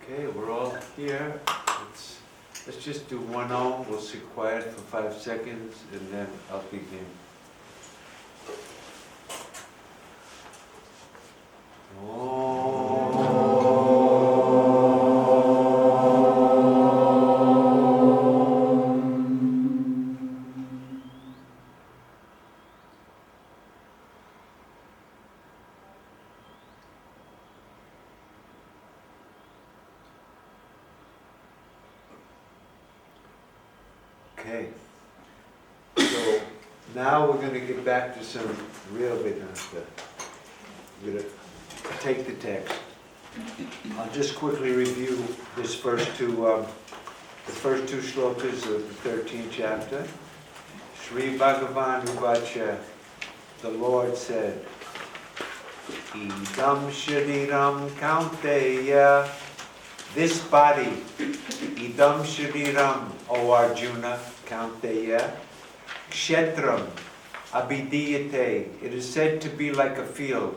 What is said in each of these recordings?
Okay, we're all here. Let's just do one Om. We'll sit quiet for 5 seconds and then I'll begin. Okay, so now we're going to get back to some real Vedanta. I'm going to take the text. I'll just quickly review this first two shlokas of the 13th chapter. Sri Bhagavan Uvacha, the Lord said, Idam Shariram Kaunteya, this body, Idam Shariram, O Arjuna, Kaunteya, Kshetram, Abhidiyate, it is said to be like a field.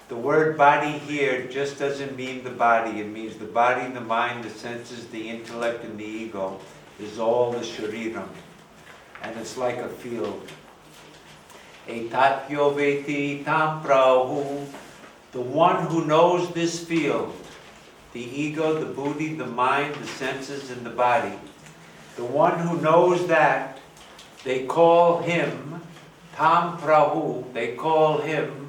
The word body here just doesn't mean the body, it means the body, the mind, the senses, the intellect, and the ego is all the Shariram. And it's like a field. Etatyo veti tam prahu, the one who knows this field, the ego, the buddhi, the mind, the senses, and the body, the one who knows that, they call him tam prahu, they call him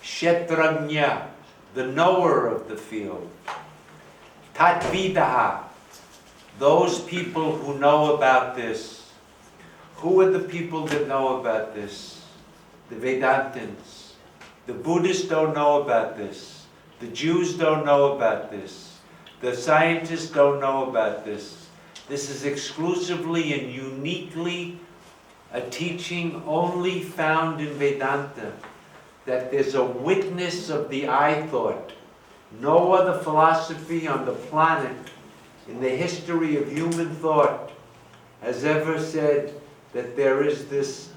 Kshetranya, the knower of the field. Tatvidaha, those people who know about this. Who are the people that know about this? The Vedantins. The Buddhists don't know about this. The Jews don't know about this. The scientists don't know about this. This is exclusively and uniquely a teaching only found in Vedanta, that there's a witness of the I thought. No other philosophy on the planet in the history of human thought has ever said that there is this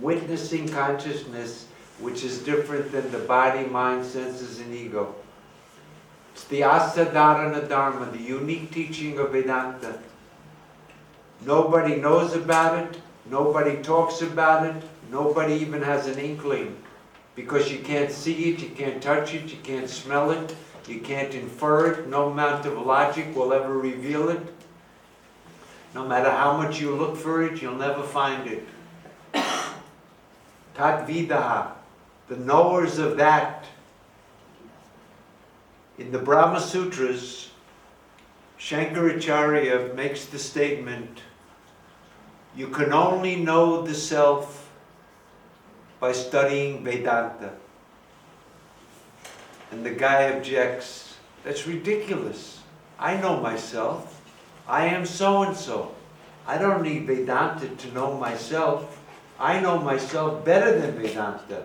witnessing consciousness which is different than the body, mind, senses, and ego. It's the asadharana dharma, the unique teaching of Vedanta. Nobody knows about it, nobody talks about it, nobody even has an inkling. Because you can't see it, you can't touch it, you can't smell it, you can't infer it, no amount of logic will ever reveal it. No matter how much you look for it, you'll never find it. Tatvidaha, the knowers of that. In the Brahma Sutras, Shankaracharya makes the statement, you can only know the self by studying Vedanta. And the guy objects, that's ridiculous. I know myself. I am so-and-so. I don't need Vedanta to know myself. I know myself better than Vedanta.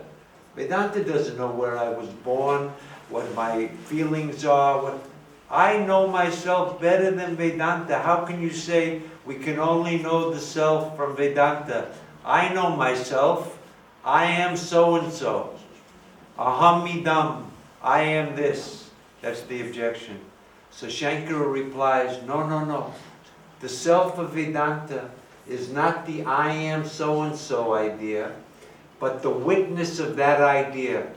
Vedanta doesn't know where I was born, what my feelings are. I know myself better than Vedanta. How can you say we can only know the self from Vedanta? I know myself. I am so-and-so. Aham idam. I am this. That's the objection. So Shankara replies, no. The self of Vedanta is not the I am so-and-so idea, but the witness of that idea.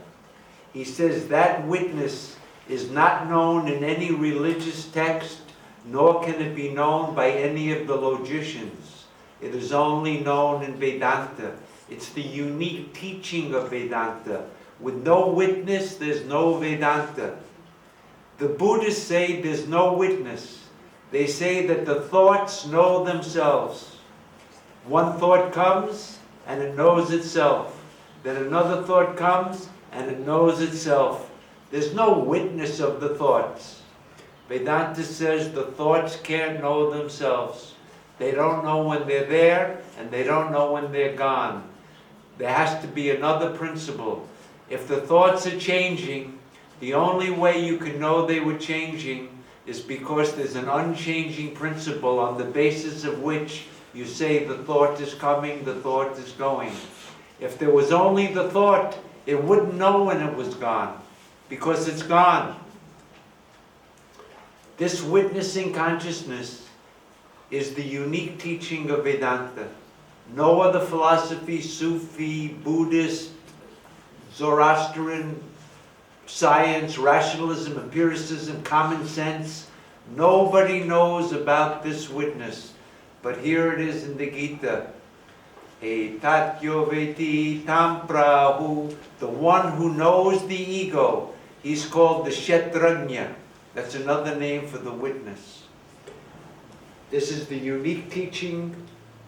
He says that witness is not known in any religious text, nor can it be known by any of the logicians. It is only known in Vedanta. It's the unique teaching of Vedanta. With no witness, there's no Vedanta. The Buddhists say there's no witness. They say that the thoughts know themselves. One thought comes and it knows itself. Then another thought comes and it knows itself. There's no witness of the thoughts. Vedanta says the thoughts can't know themselves. They don't know when they're there and they don't know when they're gone. There has to be another principle. If the thoughts are changing, the only way you can know they were changing is because there's an unchanging principle on the basis of which you say the thought is coming, the thought is going. If there was only the thought, it wouldn't know when it was gone, because it's gone. This witnessing consciousness is the unique teaching of Vedanta. No other philosophy, Sufi, Buddhist, Zoroastrian, science, rationalism, empiricism, common sense, nobody knows about this witness. But here it is in the Gita. Etatyo veti tam prahu, the one who knows the ego. He's called the Kshetrajna. That's another name for the witness. This is the unique teaching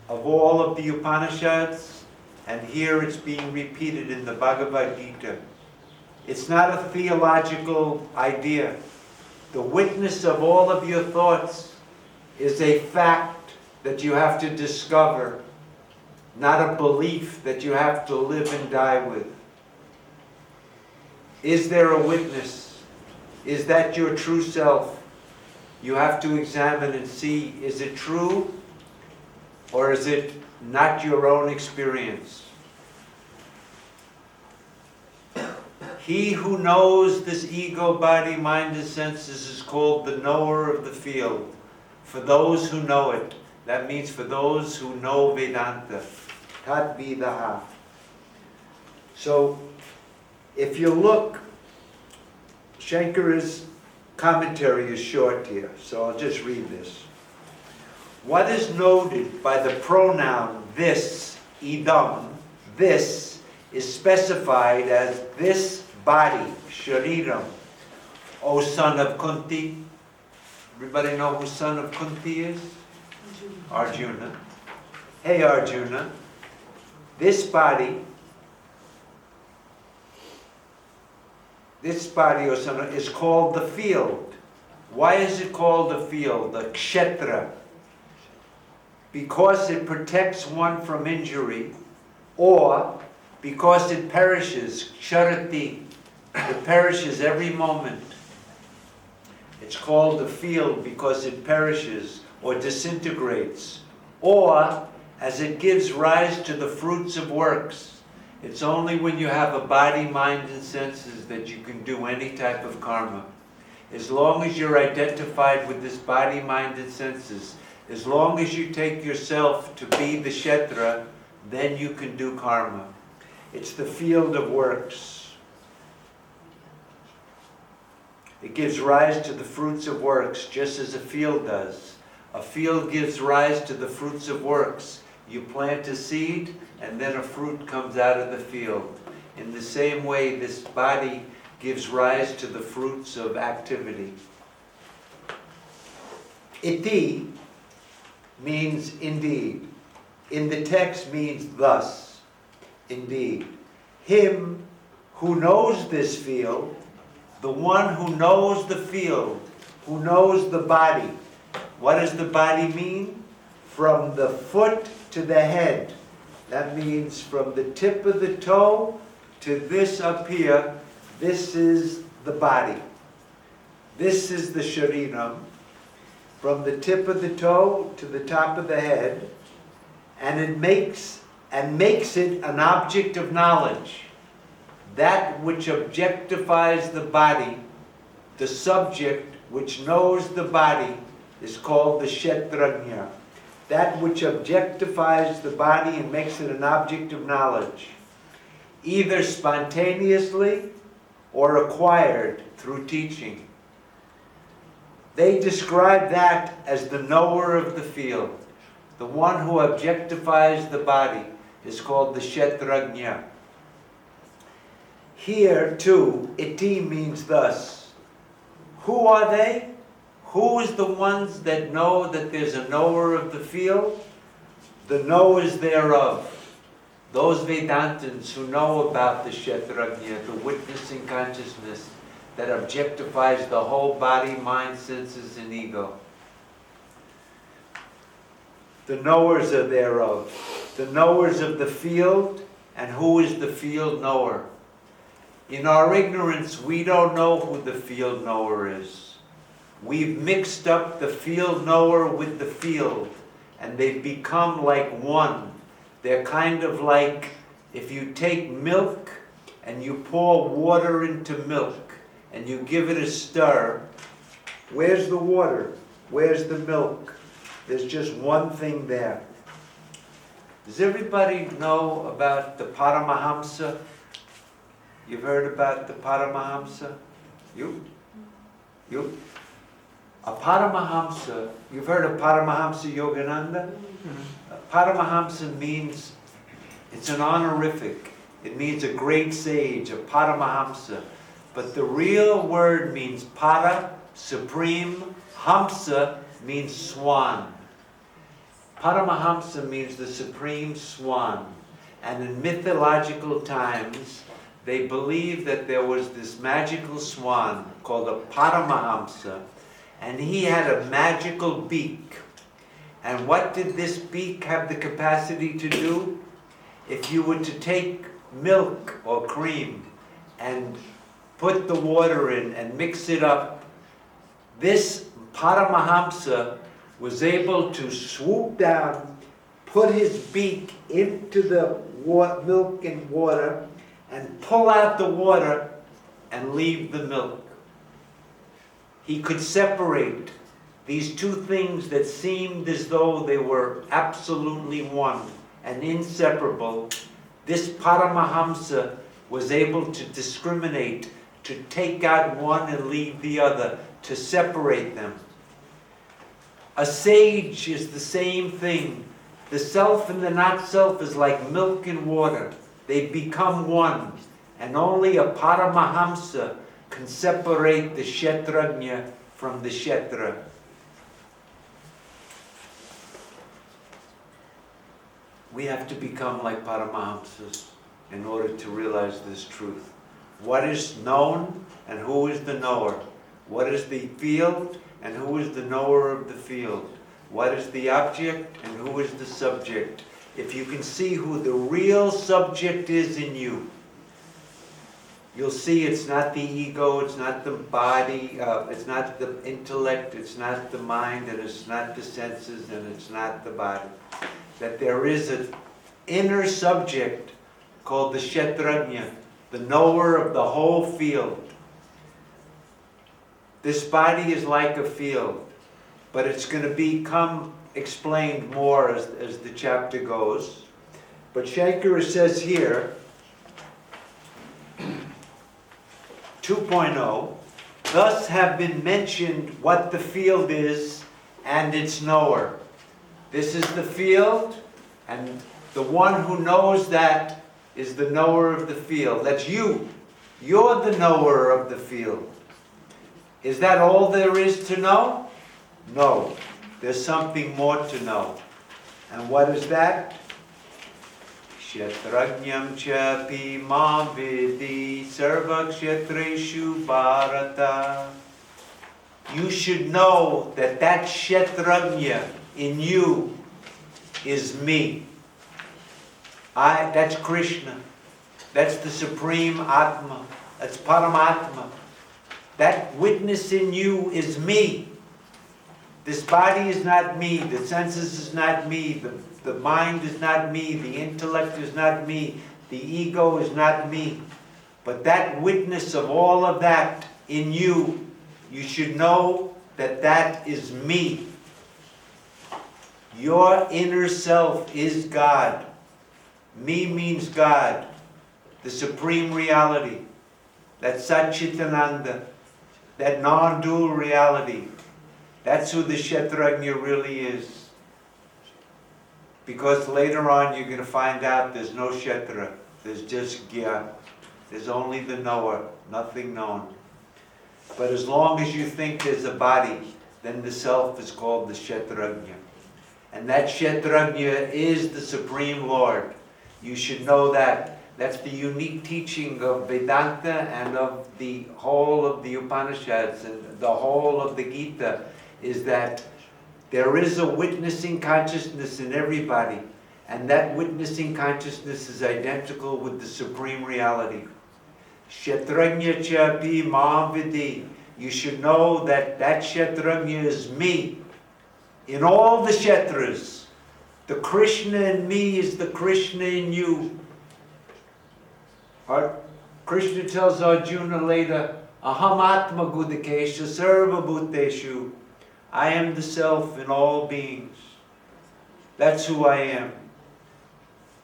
of all of the Upanishads, and here it's being repeated in the Bhagavad Gita. It's not a theological idea. The witness of all of your thoughts is a fact that you have to discover, not a belief that you have to live and die with. Is there a witness? Is that your true self? You have to examine and see, is it true or is it not your own experience? He who knows this ego, body, mind, and senses is called the knower of the field. For those who know it, that means for those who know Vedanta. Tat vidaha. So, if you look, Shankara's commentary is short here, so I'll just read this. What is noted by the pronoun this, idam, this, is specified as this body, shariram. O son of Kunti. Everybody know who son of Kunti is? Arjuna. Hey Arjuna, this body, O son of, is called the field. Why is it called the field, the Kshetra? Because it protects one from injury, or because it perishes, ksharati, it perishes every moment. It's called the field because it perishes or disintegrates, or as it gives rise to the fruits of works. It's only when you have a body, mind, and senses that you can do any type of karma. As long as you're identified with this body, mind, and senses, as long as you take yourself to be the Kshetra, then you can do karma. It's the field of works. It gives rise to the fruits of works, just as a field does. A field gives rise to the fruits of works. You plant a seed, and then a fruit comes out of the field. In the same way, this body gives rise to the fruits of activity. Iti means indeed. In the text means thus, indeed. Him who knows this field, the one who knows the field, who knows the body. What does the body mean? From the foot to the head. That means from the tip of the toe to this up here, this is the body. This is the shariram. From the tip of the toe to the top of the head, and it makes it an object of knowledge. That which objectifies the body, the subject which knows the body, is called the Kshetrajna. That which objectifies the body and makes it an object of knowledge, either spontaneously or acquired through teaching. They describe that as the knower of the field. The one who objectifies the body is called the Kshetrajna. Here, too, iti means thus. Who are they? Who is the ones that know that there's a knower of the field? The knowers thereof. Those Vedantins who know about the Kshetrajna, the witnessing consciousness that objectifies the whole body, mind, senses, and ego. The knowers are thereof. The knowers of the field, and who is the field knower? In our ignorance, we don't know who the field knower is. We've mixed up the field knower with the field, and they've become like one. They're kind of like if you take milk and you pour water into milk and you give it a stir, Where's the water? Where's the milk? There's just one thing there. Does everybody know about the Paramahamsa? You've heard about the Paramahamsa? You? A Paramahamsa, you've heard of Paramahamsa Yogananda? Paramahamsa means, it's an honorific. It means a great sage, a Paramahamsa. But the real word means para, supreme, hamsa means swan. Paramahamsa means the supreme swan. And in mythological times, they believed that there was this magical swan called a Paramahamsa, and he had a magical beak. And what did this beak have the capacity to do? If you were to take milk or cream and put the water in and mix it up, this Paramahamsa was able to swoop down, put his beak into the milk and water, and pull out the water and leave the milk. He could separate these two things that seemed as though they were absolutely one and inseparable. This Paramahamsa was able to discriminate, to take out one and leave the other, to separate them. A sage is the same thing. The self and the not self is like milk and water. They become one. And only a Paramahamsa can separate the Kshetrajna from the Kshetra. We have to become like Paramahamsas in order to realize this truth. What is known and who is the knower? What is the field and who is the knower of the field? What is the object and who is the subject? If you can see who the real subject is in you, you'll see it's not the ego, it's not the body, it's not the intellect, it's not the mind, and it's not the senses, and it's not the body. That there is an inner subject called the Kshetrajna, the knower of the whole field. This body is like a field, but it's going to become explained more as the chapter goes. But Shankara says here, 2.0, thus have been mentioned what the field is and its knower. This is the field, and the one who knows that is the knower of the field. That's you. You're the knower of the field. Is that all there is to know? No. There's something more to know. And what is that? Kshetrajnam cha pi ma vidi sarva kshetreshu bharata. You should know that that Kshetrajna in you is me. That's Krishna. That's the Supreme Atma. That's Paramatma. That witness in you is me. This body is not me. The senses is not me. The mind is not me. The intellect is not me. The ego is not me. But that witness of all of that in you, you should know that that is me. Your inner self is God. Me means God, the supreme reality, that Satchitananda, that non-dual reality. That's who the Kshetrajna really is. Because later on you're going to find out there's no Kshetra, there's just Gyani. There's only the knower, nothing known. But as long as you think there's a body, then the self is called the Kshetrajna. And that Kshetrajna is the Supreme Lord. You should know that. That's the unique teaching of Vedanta and of the whole of the Upanishads and the whole of the Gita, is that there is a witnessing consciousness in everybody, and that witnessing consciousness is identical with the Supreme Reality. Kshetrajna cha pi ma vidi. You should know that that Kshetrajna is me. In all the Kshetras, the Krishna in me is the Krishna in you. Krishna tells Arjuna later, Aham Atma Gudikesha Sarva Bhuteshu. I am the self in all beings. That's who I am.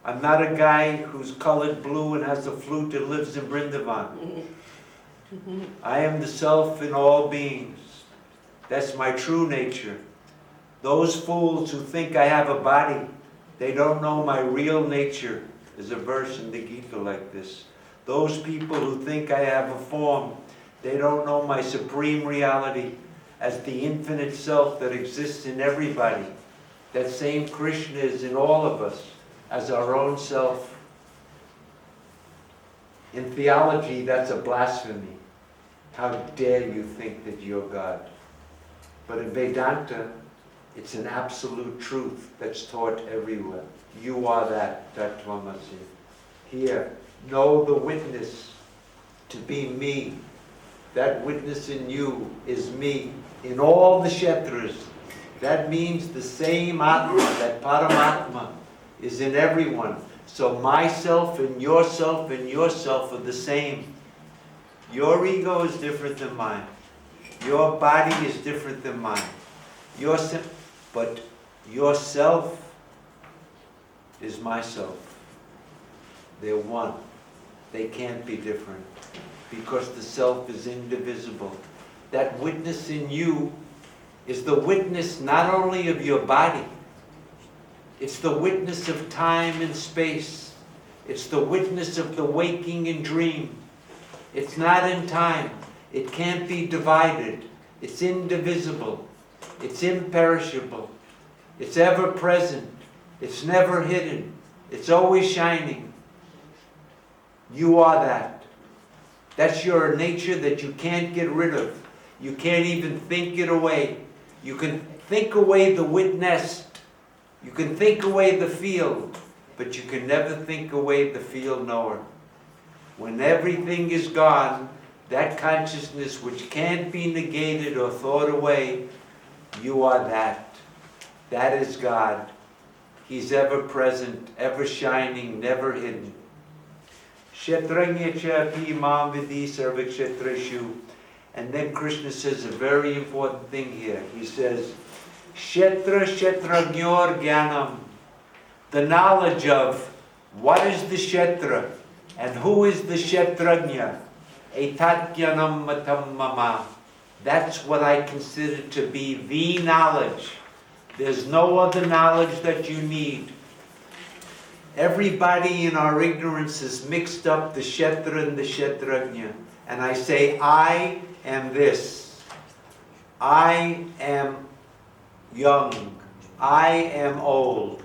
I'm not a guy who's colored blue and has a flute and lives in Vrindavan. I am the self in all beings. That's my true nature. Those fools who think I have a body, they don't know my real nature. There's a verse in the Gita like this. Those people who think I have a form, they don't know my supreme reality as the infinite self that exists in everybody. That same Krishna is in all of us as our own self. In theology, that's a blasphemy. How dare you think that you're God? But in Vedanta, it's an absolute truth that's taught everywhere. You are that, Tattvamasi. Here, know the witness to be me. That witness in you is me. In all the Kshetras, that means the same Atma, that Paramatma, is in everyone. So myself and yourself are the same. Your ego is different than mine. Your body is different than mine. But yourself is myself. They're one. They can't be different because the self is indivisible. That witness in you is the witness not only of your body, it's the witness of time and space. It's the witness of the waking and dream. It's not in time. It can't be divided. It's indivisible. It's imperishable. It's ever present. It's never hidden. It's always shining. You are that. That's your nature that you can't get rid of. You can't even think it away. You can think away the witnessed. You can think away the field, but you can never think away the field knower. When everything is gone, that consciousness which can't be negated or thought away, you are that. That is God. He's ever present, ever shining, never hidden. Kshetranya cha pi mam vidi sarva kshetreshu. And then Krishna says a very important thing here. He says, Kshetra kshetragnyor gyanam. The knowledge of what is the Kshetra and who is the Kshetrajna. Etat gyanam matam mama. That's what I consider to be the knowledge. There's no other knowledge that you need. Everybody in our ignorance has mixed up the Kshetra and the Kshetrajna. And I say, I am this. I am young. I am old.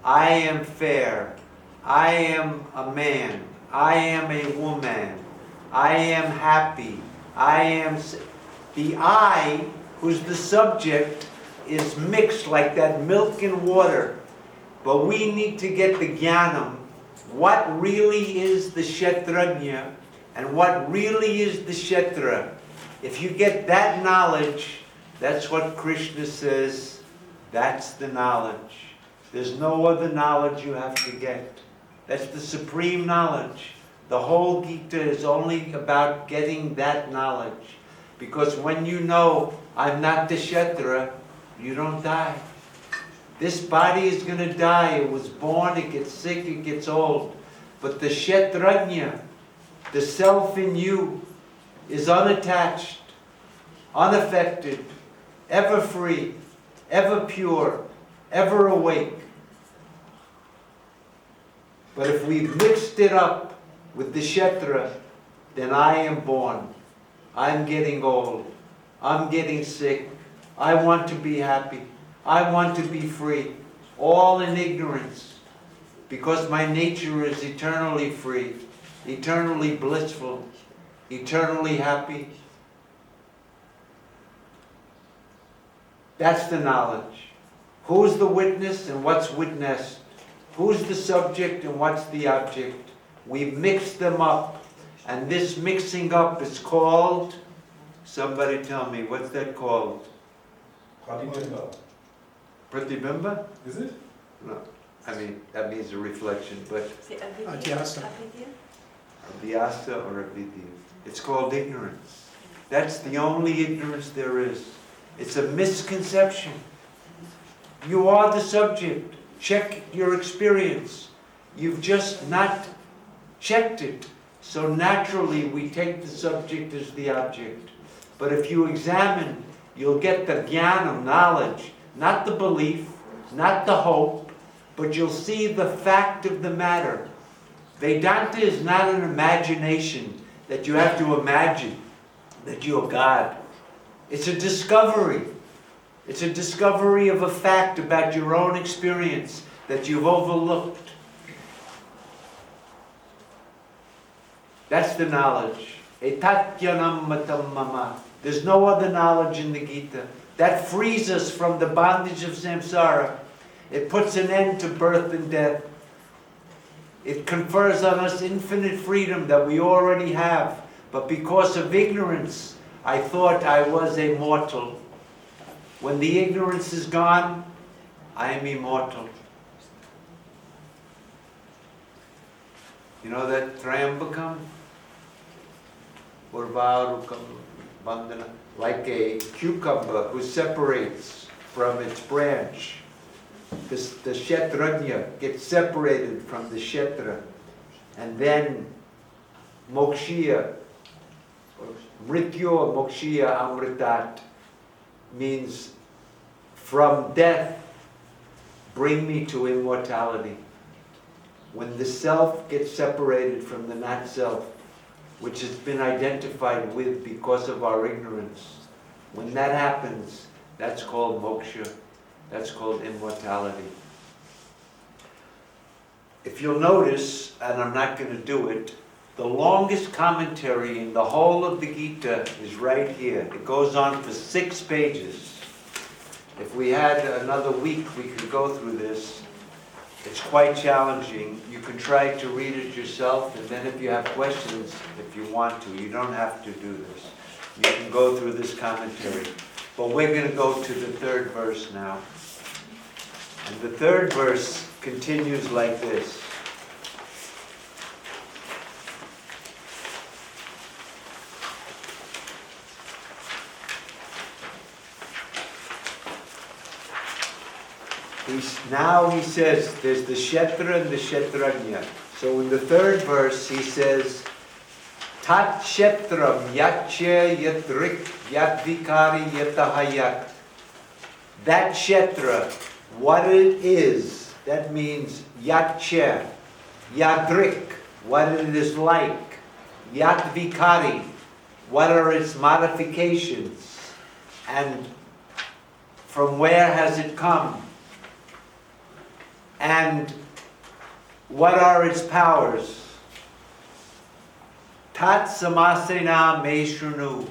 I am fair. I am a man. I am a woman. I am happy. I am... The I, who's the subject, is mixed like that milk and water. But we need to get the Jnanam, what really is the Kshetrajna and what really is the Kshetra. If you get that knowledge, that's what Krishna says, that's the knowledge. There's no other knowledge you have to get. That's the supreme knowledge. The whole Gita is only about getting that knowledge. Because when you know, I'm not the Kshetra, you don't die. This body is going to die. It was born, it gets sick, it gets old. But the Kshetrajna, the self in you, is unattached, unaffected, ever free, ever pure, ever awake. But if we've mixed it up with the Kshetra, then I am born. I'm getting old. I'm getting sick. I want to be happy. I want to be free. All in ignorance. Because my nature is eternally free, eternally blissful, eternally happy. That's the knowledge. Who's the witness and what's witnessed? Who's the subject and what's the object? We mix them up. And this mixing up is called, somebody tell me, what's that called? Pratibimba. Pratibimba? Is it? No. I mean, that means a reflection, but Avidya. Avyasa or Avidya. It's called ignorance. That's the only ignorance there is. It's a misconception. You are the subject. Check your experience. You've just not checked it. So naturally we take the subject as the object. But if you examine, you'll get the Gyana, knowledge, not the belief, not the hope, but you'll see the fact of the matter. Vedanta is not an imagination that you have to imagine that you're God. It's a discovery. It's a discovery of a fact about your own experience that you've overlooked. That's the knowledge. Etatyanam matam mama. There's no other knowledge in the Gita. That frees us from the bondage of samsara. It puts an end to birth and death. It confers on us infinite freedom that we already have. But because of ignorance, I thought I was a mortal. When the ignorance is gone, I am immortal. You know that Trayambakam? Urvarukam Bandhana, like a cucumber who separates from its branch. The Kshetranya gets separated from the Kshetra. And then Mokshiya, Mrityu or Mokshiya Amritat, means from death, bring me to immortality. When the self gets separated from the not-self, which has been identified with because of our ignorance, when that happens, that's called moksha. That's called immortality. If you'll notice, and I'm not going to do it, the longest commentary in the whole of the Gita is right here. It goes on for 6 pages. If we had another week, we could go through this. It's quite challenging. You can try to read it yourself, and then if you have questions, if you want to, you don't have to do this. You can go through this commentary. But we're going to go to the 3rd verse now. And the 3rd verse continues like this. Now he says, there's the Kshetra and the Kshetranya. So in the 3rd verse he says, Tat Kshetram Yatche Yatrik Yatvikari Yatahayak. That Kshetra, what it is, that means Yatche, Yadrik, what it is like, Yatvikari, what are its modifications, and from where has it come? And what are its powers? Tat samasena me shrunu.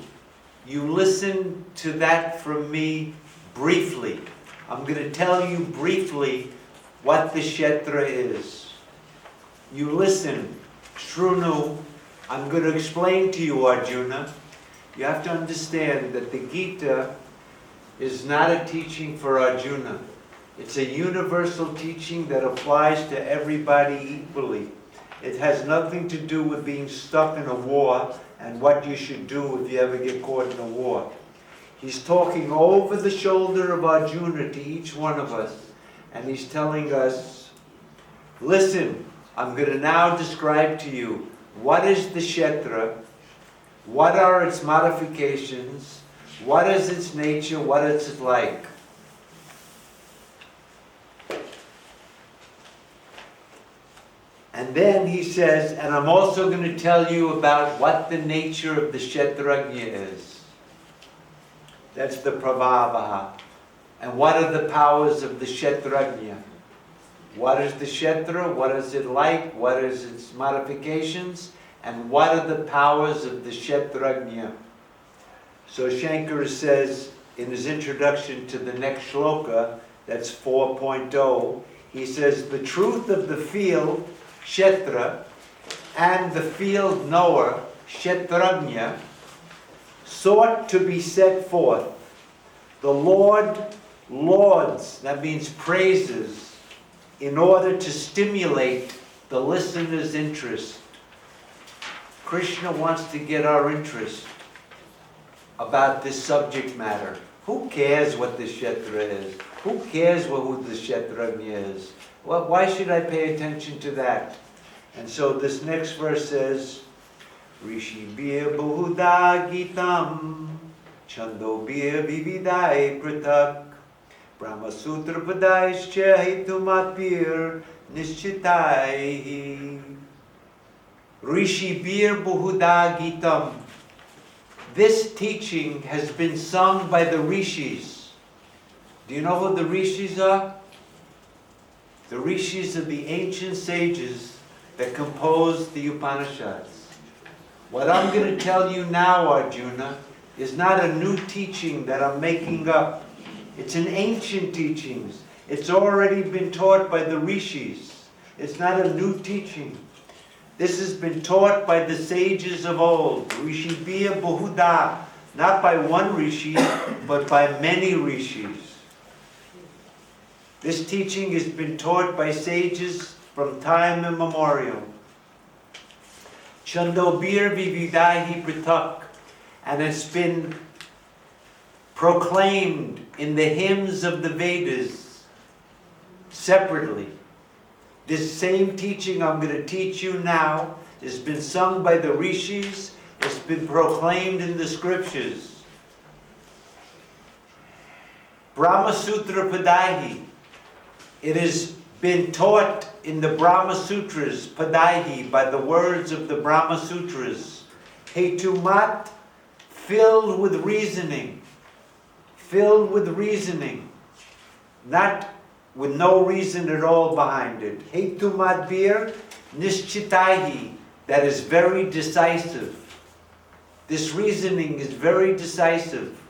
You listen to that from me briefly. I'm going to tell you briefly what the Kshetra is. You listen. Shrunu. I'm going to explain to you, Arjuna. You have to understand that the Gita is not a teaching for Arjuna. It's a universal teaching that applies to everybody equally. It has nothing to do with being stuck in a war and what you should do if you ever get caught in a war. He's talking over the shoulder of Arjuna to each one of us, and he's telling us, listen, I'm going to now describe to you what is the Kshetra, what are its modifications, what is its nature, what is it like. And then he says, and I'm also going to tell you about what the nature of the Kshetranya is. That's the Pravavaha. And what are the powers of the Kshetranya? What is the Kshetra? What is it like? What is its modifications? And what are the powers of the Kshetranya? So Shankara says in his introduction to the next shloka, that's 4.0, he says, the truth of the field, Kshetra, and the field knower, Kshetranya, sought to be set forth. The Lord lauds, that means praises, in order to stimulate the listener's interest. Krishna wants to get our interest. about this subject matter. Who cares what the Kshetra is? Who cares who the Kshetranya is? Well, why should I pay attention to that? And so this next verse says, Rishibhir Bahuda Gitam Chandobhir Vividai Pratak Brahma Sutra Padaischa Hetumatbhir Nishchitaihi. Rishibhir Bahuda Gitam. This teaching has been sung by the rishis. Do you know who the rishis are? The rishis are the ancient sages that composed the Upanishads. What I'm going to tell you now, Arjuna, is not a new teaching that I'm making up. It's an ancient teaching. It's already been taught by the rishis. It's not a new teaching. This has been taught by the sages of old. Rishibhir Bahuda. Not by one rishi, but by many rishis. This teaching has been taught by sages from time immemorial. Chandobhir Vividahi Pratak. And it's been proclaimed in the hymns of the Vedas separately. This same teaching I'm going to teach you now has been sung by the rishis. It's been proclaimed in the scriptures. Brahma Sutra Padaihi. It has been taught in the Brahma Sutras, Padaihi, by the words of the Brahma Sutras. Hetumat, filled with reasoning. Filled with reasoning. Not with no reason at all behind it. Hetumadbir Nishchitaihi, that is very decisive. This reasoning is very decisive.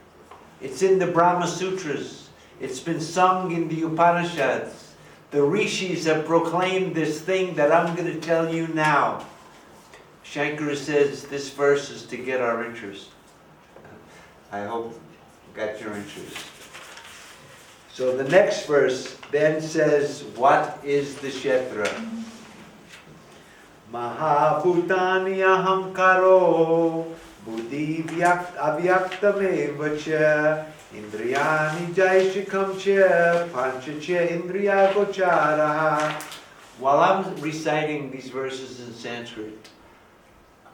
It's in the Brahma Sutras. It's been sung in the Upanishads. The rishis have proclaimed this thing that I'm going to tell you now. Shankara says this verse is to get our interest. I hope you got your interest. So the next verse then says, what is the Kshetra? Mahabhutani ahamkaro buddhi avyaktameva cha indriyani jaishikam cha pancha cha indriya gocharaha. While I'm reciting these verses in Sanskrit,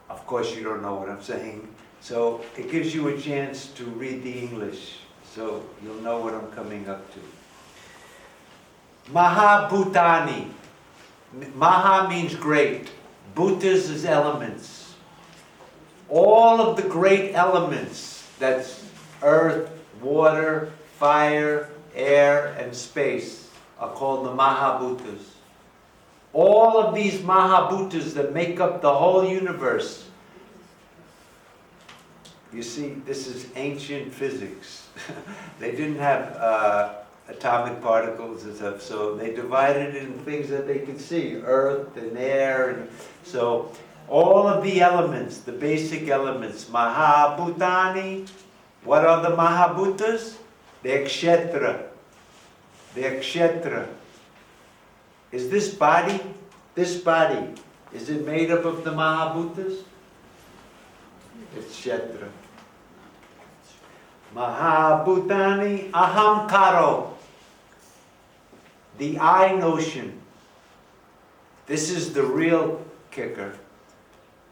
of course you don't know what I'm saying, so it gives you a chance to read the English. So you'll know what I'm coming up to. Mahabhutani. Maha means great. Bhutas is elements. All of the great elements, that's earth, water, fire, air, and space, are called the Mahabhutas. All of these Mahabhutas that make up the whole universe. You see, this is ancient physics. They didn't have atomic particles and stuff, so they divided it in things that they could see, earth and air. And so all of the elements, the basic elements, Mahabhutani, what are the Mahabhutas? They're Kshetra. They're Kshetra. Is this body, is it made up of the Mahabhutas? It's Kshetra. Mahabhutani ahamkaro. The I notion. This is the real kicker.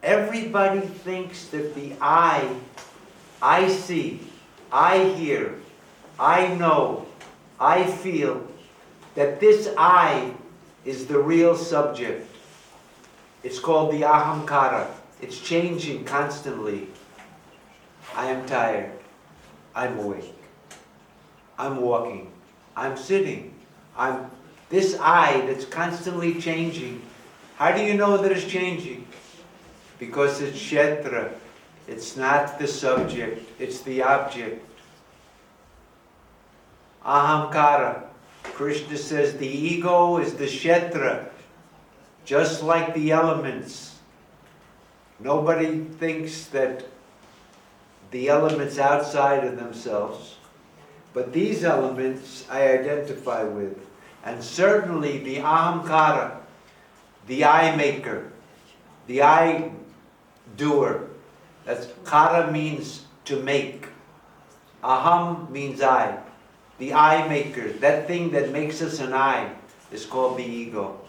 Everybody thinks that the I see, I hear, I know, I feel, that this I is the real subject. It's called the ahamkara. It's changing constantly. I am tired. I'm awake. I'm walking. I'm sitting. This I that's constantly changing. How do you know that it's changing? Because it's Kshetra. It's not the subject, it's the object. Ahamkara. Krishna says the ego is the Kshetra, just like the elements. Nobody thinks that the elements outside of themselves, but these elements I identify with. And certainly the ahamkara, the I maker, the I doer. That's kara means to make. Aham means I. The I maker, that thing that makes us an I, is called the ego.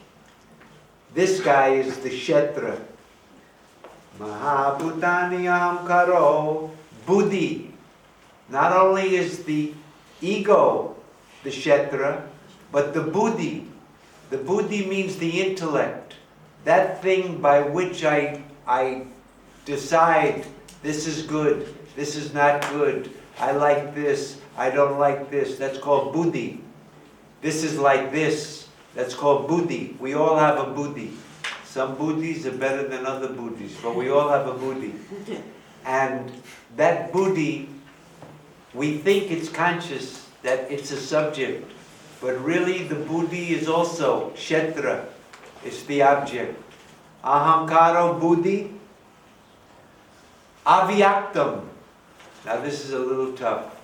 This guy is the Kshetra. Mahabhutani aham karo. Buddhi. Not only is the ego the Kshetra, but the buddhi. The buddhi means the intellect. That thing by which I decide this is good, this is not good, I like this, I don't like this. That's called buddhi. This is like this. That's called buddhi. We all have a buddhi. Some buddhis are better than other buddhis, but we all have a buddhi. And that buddhi, we think it's conscious, that it's a subject. But really the buddhi is also kshetra. It's the object. Ahamkaro buddhi. Avyaktam. Now this is a little tough.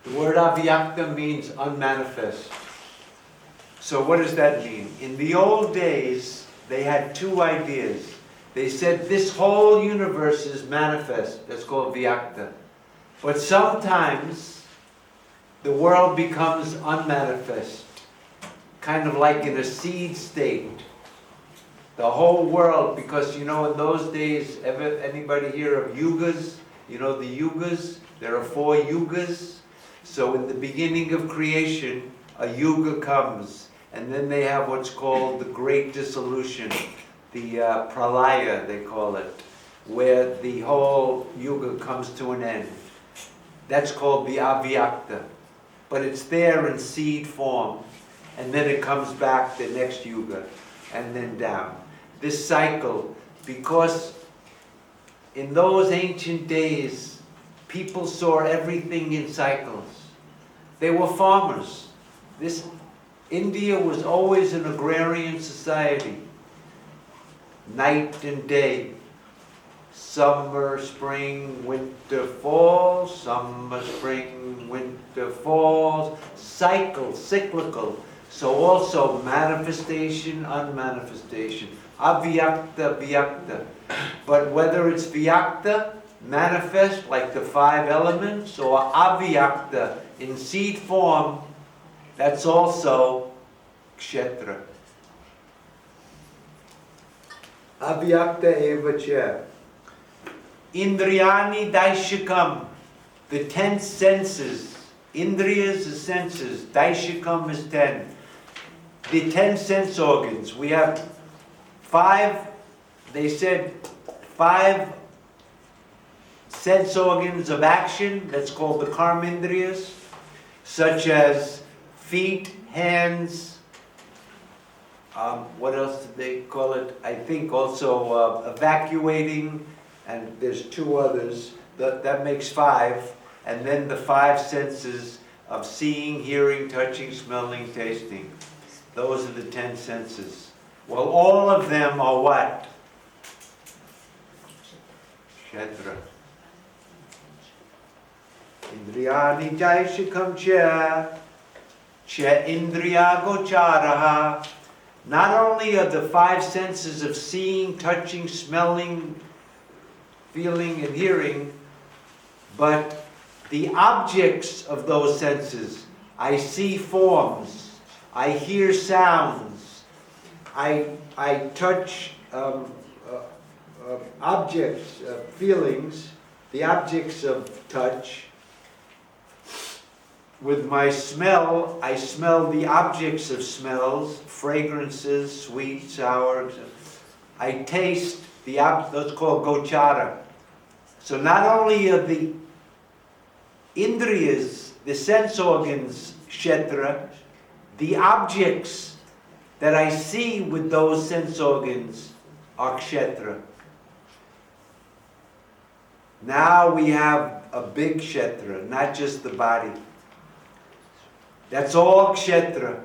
The word avyaktam means unmanifest. So what does that mean? In the old days, they had two ideas. They said this whole universe is manifest. That's called vyakta. But sometimes the world becomes unmanifest, kind of like in a seed state. The whole world, because in those days, anybody hear of yugas? You know the yugas? There are 4 yugas. So in the beginning of creation, a yuga comes, and then they have what's called the Great Dissolution, the pralaya they call it, where the whole yuga comes to an end. That's called the avyakta. But it's there in seed form, and then it comes back the next yuga, and then down. This cycle, because in those ancient days, people saw everything in cycles. They were farmers. India was always an agrarian society. Night and day. Summer, spring, winter, fall. Summer, spring, winter, fall. Cycle, cyclical. So also manifestation, unmanifestation. Avyakta, vyakta. But whether it's vyakta, manifest like the 5 elements, or avyakta in seed form, that's also kshetra. Avyakta eva cha. Indriyani daishikam. The 10 senses. Indriyas is senses. Daishikam is 10. The 10 sense organs. We have 5, they said 5 sense organs of action, that's called the karmendriyas, such as feet, hands, what else did they call it? I think also evacuating, and there's 2 others, that makes 5, and then the 5 senses of seeing, hearing, touching, smelling, tasting. Those are the 10 senses. Well, all of them are what? Kshetra. Indriyani jaishikam cha indriya gocharaha. Not only are the 5 senses of seeing, touching, smelling, feeling, and hearing, but the objects of those senses. I see forms, I hear sounds, I touch objects, feelings, the objects of touch. With my smell, I smell the objects of smells, fragrances, sweet, sour. I taste those called gochara. So not only are the indriyas, the sense organs, kshetra, the objects that I see with those sense organs are kshetra. Now we have a big kshetra, not just the body. That's all kshetra.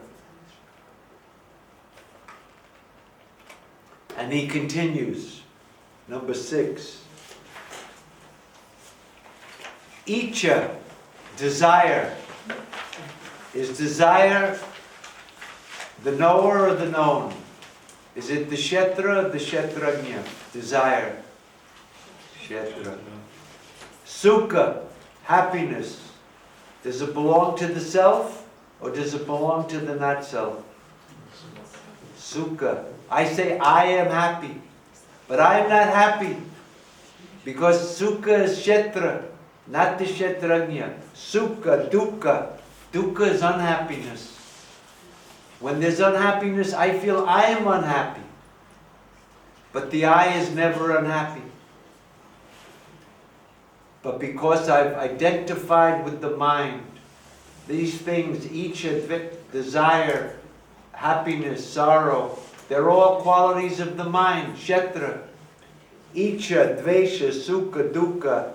And he continues, number 6. Icha, desire. Is desire the knower or the known? Is it the kshetra or the kshetrajna? Desire. Kshetra. Sukha, Happiness. Does it belong to the self or does it belong to the not self? Sukha. I say I am happy, but I am not happy because Sukha is Kshetra, not the Kshetranya. Sukha, Dukkha. Dukkha is unhappiness. When there's unhappiness, I feel I am unhappy. But the I is never unhappy. But because I've identified with the mind, these things, each desire, happiness, sorrow, they're all qualities of the mind, Kshetra. Icha, Dvesha, Sukha, Dukkha,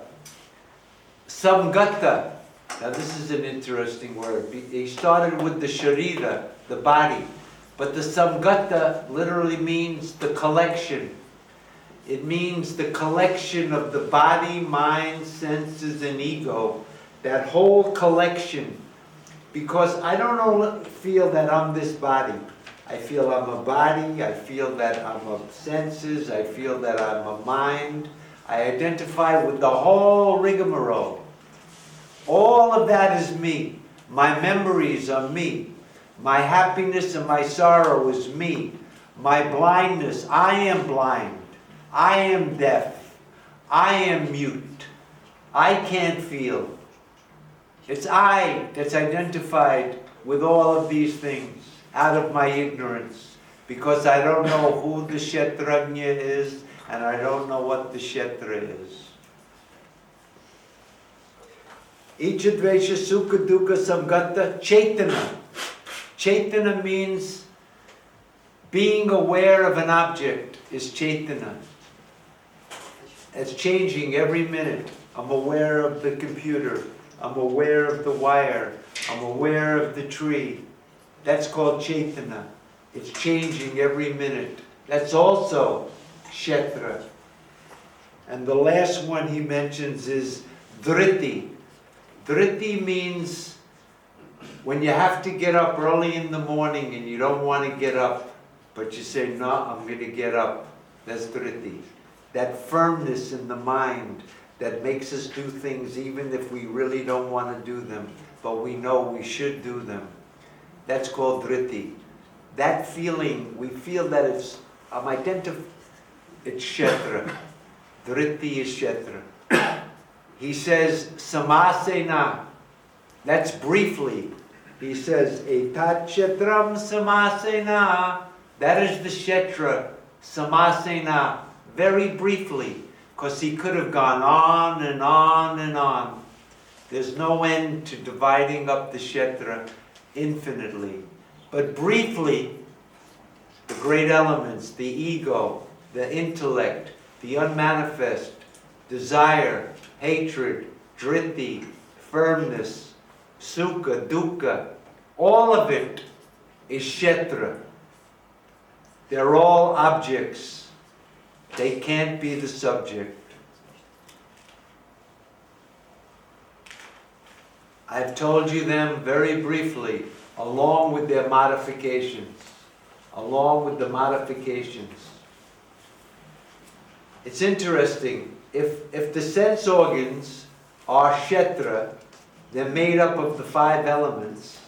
Samgata. Now this is an interesting word. He started with the Sharira, the body. But the Samgata literally means the collection. It means the collection of the body, mind, senses, and ego. That whole collection. Because I don't feel that I'm this body. I feel I'm a body. I feel that I'm a senses. I feel that I'm a mind. I identify with the whole rigmarole. All of that is me. My memories are me. My happiness and my sorrow is me. My blindness, I am blind. I am deaf. I am mute. I can't feel. It's I that's identified with all of these things out of my ignorance because I don't know who the Kshetranya is and I don't know what the Kshetra is. Ichadvesha Sukha Dukkha Samgata Chaitana. Chaitana means being aware of an object is Chaitana. It's changing every minute. I'm aware of the computer. I'm aware of the wire. I'm aware of the tree. That's called Chaitana. It's changing every minute. That's also Kshetra. And the last one he mentions is Dhriti. Dhriti means when you have to get up early in the morning and you don't want to get up, but you say, no, I'm going to get up. That's Dhriti. That firmness in the mind that makes us do things even if we really don't want to do them, but we know we should do them. That's called Dhriti. That feeling, we feel that it's Kshetra. Dhriti is Kshetra. He says, Samasena. That's briefly. He says, Etat Kshetram Samasena. That is the Kshetra. Samasena. Very briefly. Because he could have gone on and on and on. There's no end to dividing up the Kshetra infinitely. But briefly, the great elements, the ego, the intellect, the unmanifest, desire, hatred, driti, firmness, sukha, dukkha, all of it is Kshetra. They're all objects. They can't be the subject. I've told you them very briefly, along with their modifications. Along with the modifications. It's interesting. If the sense organs are Kshetra, they're made up of the 5 elements,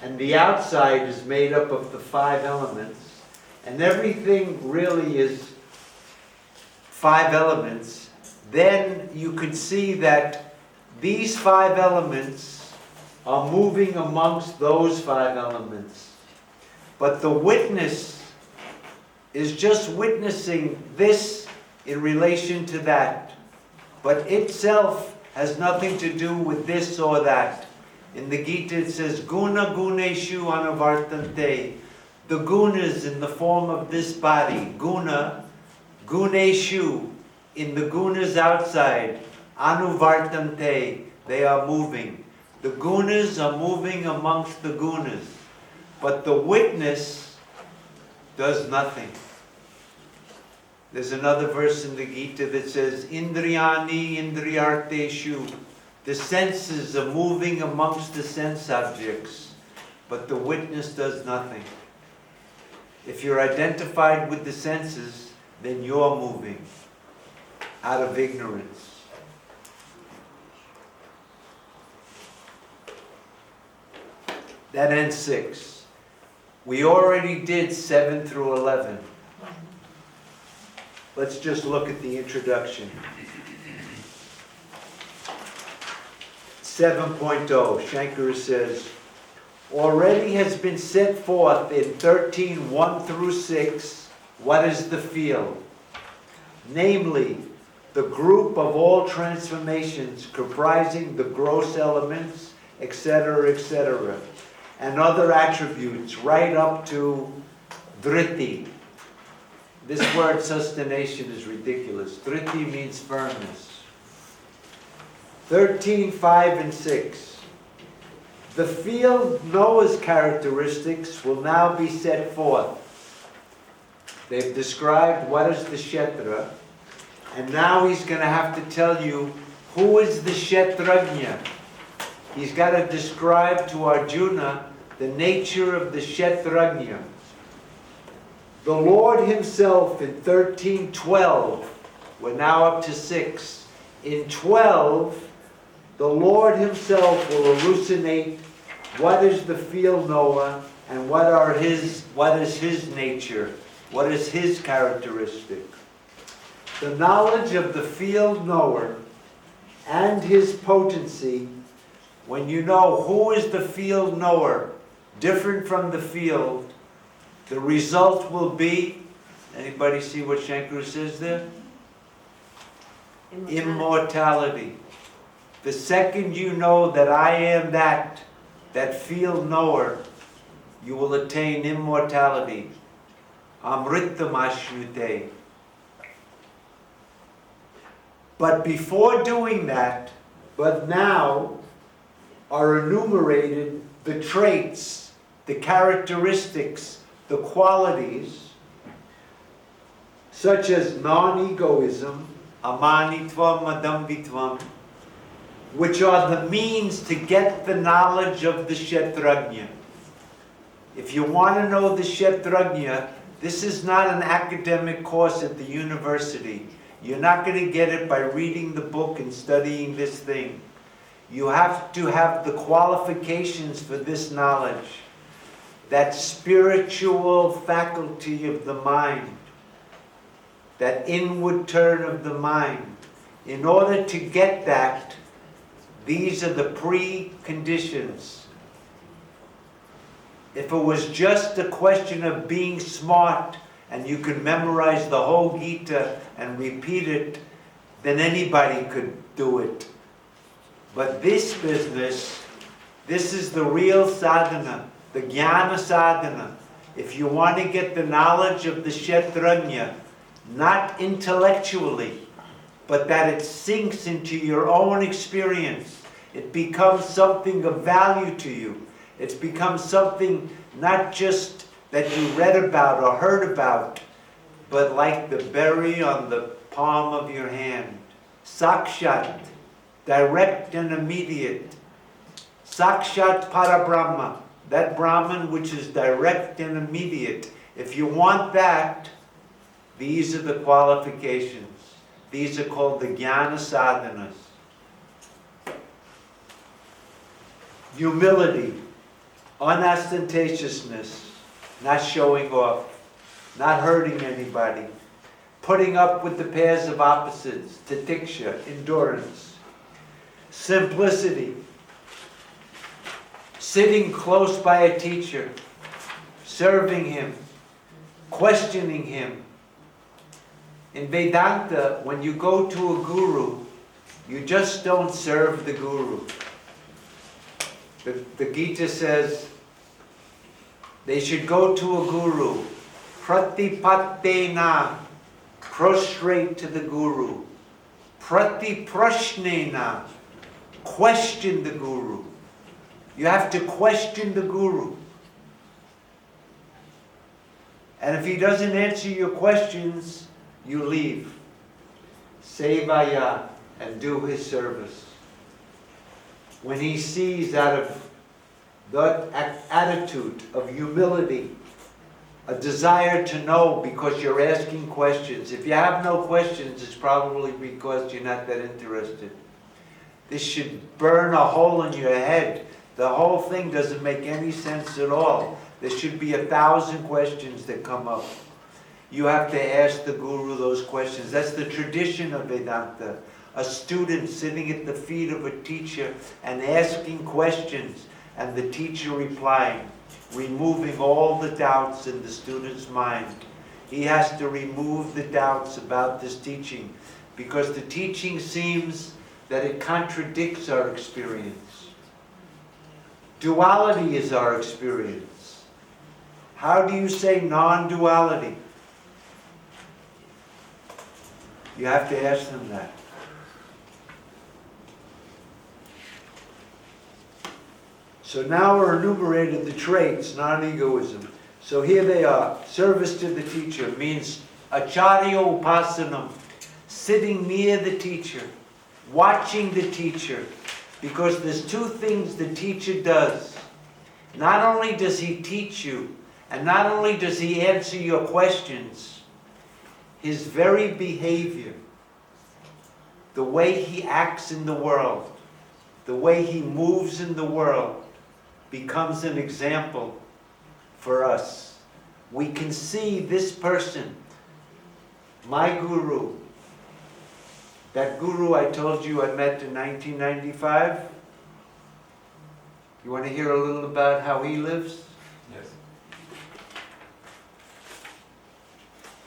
and the outside is made up of the 5 elements, and everything really is 5 elements, then you could see that these 5 elements are moving amongst those 5 elements. But the witness is just witnessing this in relation to that. But itself has nothing to do with this or that. In the Gita it says, Guna guneshu anavartante. The gunas in the form of this body, guna, guneshu, in the gunas outside, anuvartante, they are moving. The gunas are moving amongst the gunas. But the witness does nothing. There's another verse in the Gita that says, Indriyani indriyarteshu. The senses are moving amongst the sense objects, but the witness does nothing. If you're identified with the senses, then you're moving out of ignorance. That ends 6. We already did 7 through 11. Let's just look at the introduction. 7.0, Shankara says, already has been set forth in 13:1 through 6, what is the field? Namely, the group of all transformations comprising the gross elements, etc., etc., and other attributes right up to dhriti. This word sustentation is ridiculous. Dhriti means firmness. 13:5 and 6. The field Noah's characteristics will now be set forth. They've described what is the Kshetra, and now he's going to have to tell you who is the Kshetrajna. He's got to describe to Arjuna the nature of the Kshetrajna. The Lord himself in 13:12, we're now up to 6. In 12, the Lord himself will elucidate what is the field Noah and what is his nature, what is his characteristic. The knowledge of the field knower and his potency, when you know who is the field knower, different from the field, the result will be, anybody see what Shankara says there? Immortality. The second you know that I am that field knower, you will attain immortality. Amritam ashnute. But before doing that, but now are enumerated the traits, the characteristics, the qualities, such as non-egoism, amanitvam, adambitvam, which are the means to get the knowledge of the Kshetrajna. If you want to know the Kshetrajna, this is not an academic course at the university. You're not going to get it by reading the book and studying this thing. You have to have the qualifications for this knowledge, that spiritual faculty of the mind, that inward turn of the mind. In order to get that, these are the preconditions. If it was just a question of being smart and you could memorize the whole Gita and repeat it, then anybody could do it. But this business, this is the real sadhana, the Jnana Sadhana. If you want to get the knowledge of the Kshetrajna, not intellectually, but that it sinks into your own experience. It becomes something of value to you. It's become something not just that you read about or heard about, but like the berry on the palm of your hand. Sakshat, direct and immediate. Sakshat Parabrahma, that Brahman which is direct and immediate. If you want that, these are the qualifications. These are called the Jnana Sadhanas. Humility, unostentatiousness, not showing off, not hurting anybody, putting up with the pairs of opposites, titiksha, endurance. Simplicity, sitting close by a teacher, serving him, questioning him. In Vedanta, when you go to a guru, you just don't serve the guru. The Gita says they should go to a guru, pratipattena, prostrate to the guru, pratiprashnena, question the guru. You have to question the guru. And if he doesn't answer your questions, you leave. Sevaya, and do his service. When he sees out of that attitude of humility, a desire to know because you're asking questions. If you have no questions, it's probably because you're not that interested. This should burn a hole in your head The whole thing doesn't make any sense at all. There should be 1,000 questions that come up. You have to ask the Guru those questions. That's the tradition of Vedanta. A student sitting at the feet of a teacher and asking questions, and the teacher replying, removing all the doubts in the student's mind. He has to remove the doubts about this teaching, because the teaching seems that it contradicts our experience. Duality is our experience. How do you say non-duality? You have to ask them that. So now we're enumerated the traits, non-egoism. So here they are. Service to the teacher means acharya upasanam, sitting near the teacher, watching the teacher, because there's two things the teacher does. Not only does he teach you, and not only does he answer your questions, his very behavior, the way he acts in the world, the way he moves in the world, becomes an example for us. We can see this person, my guru, that guru I told you I met in 1995. You want to hear a little about how he lives? Yes.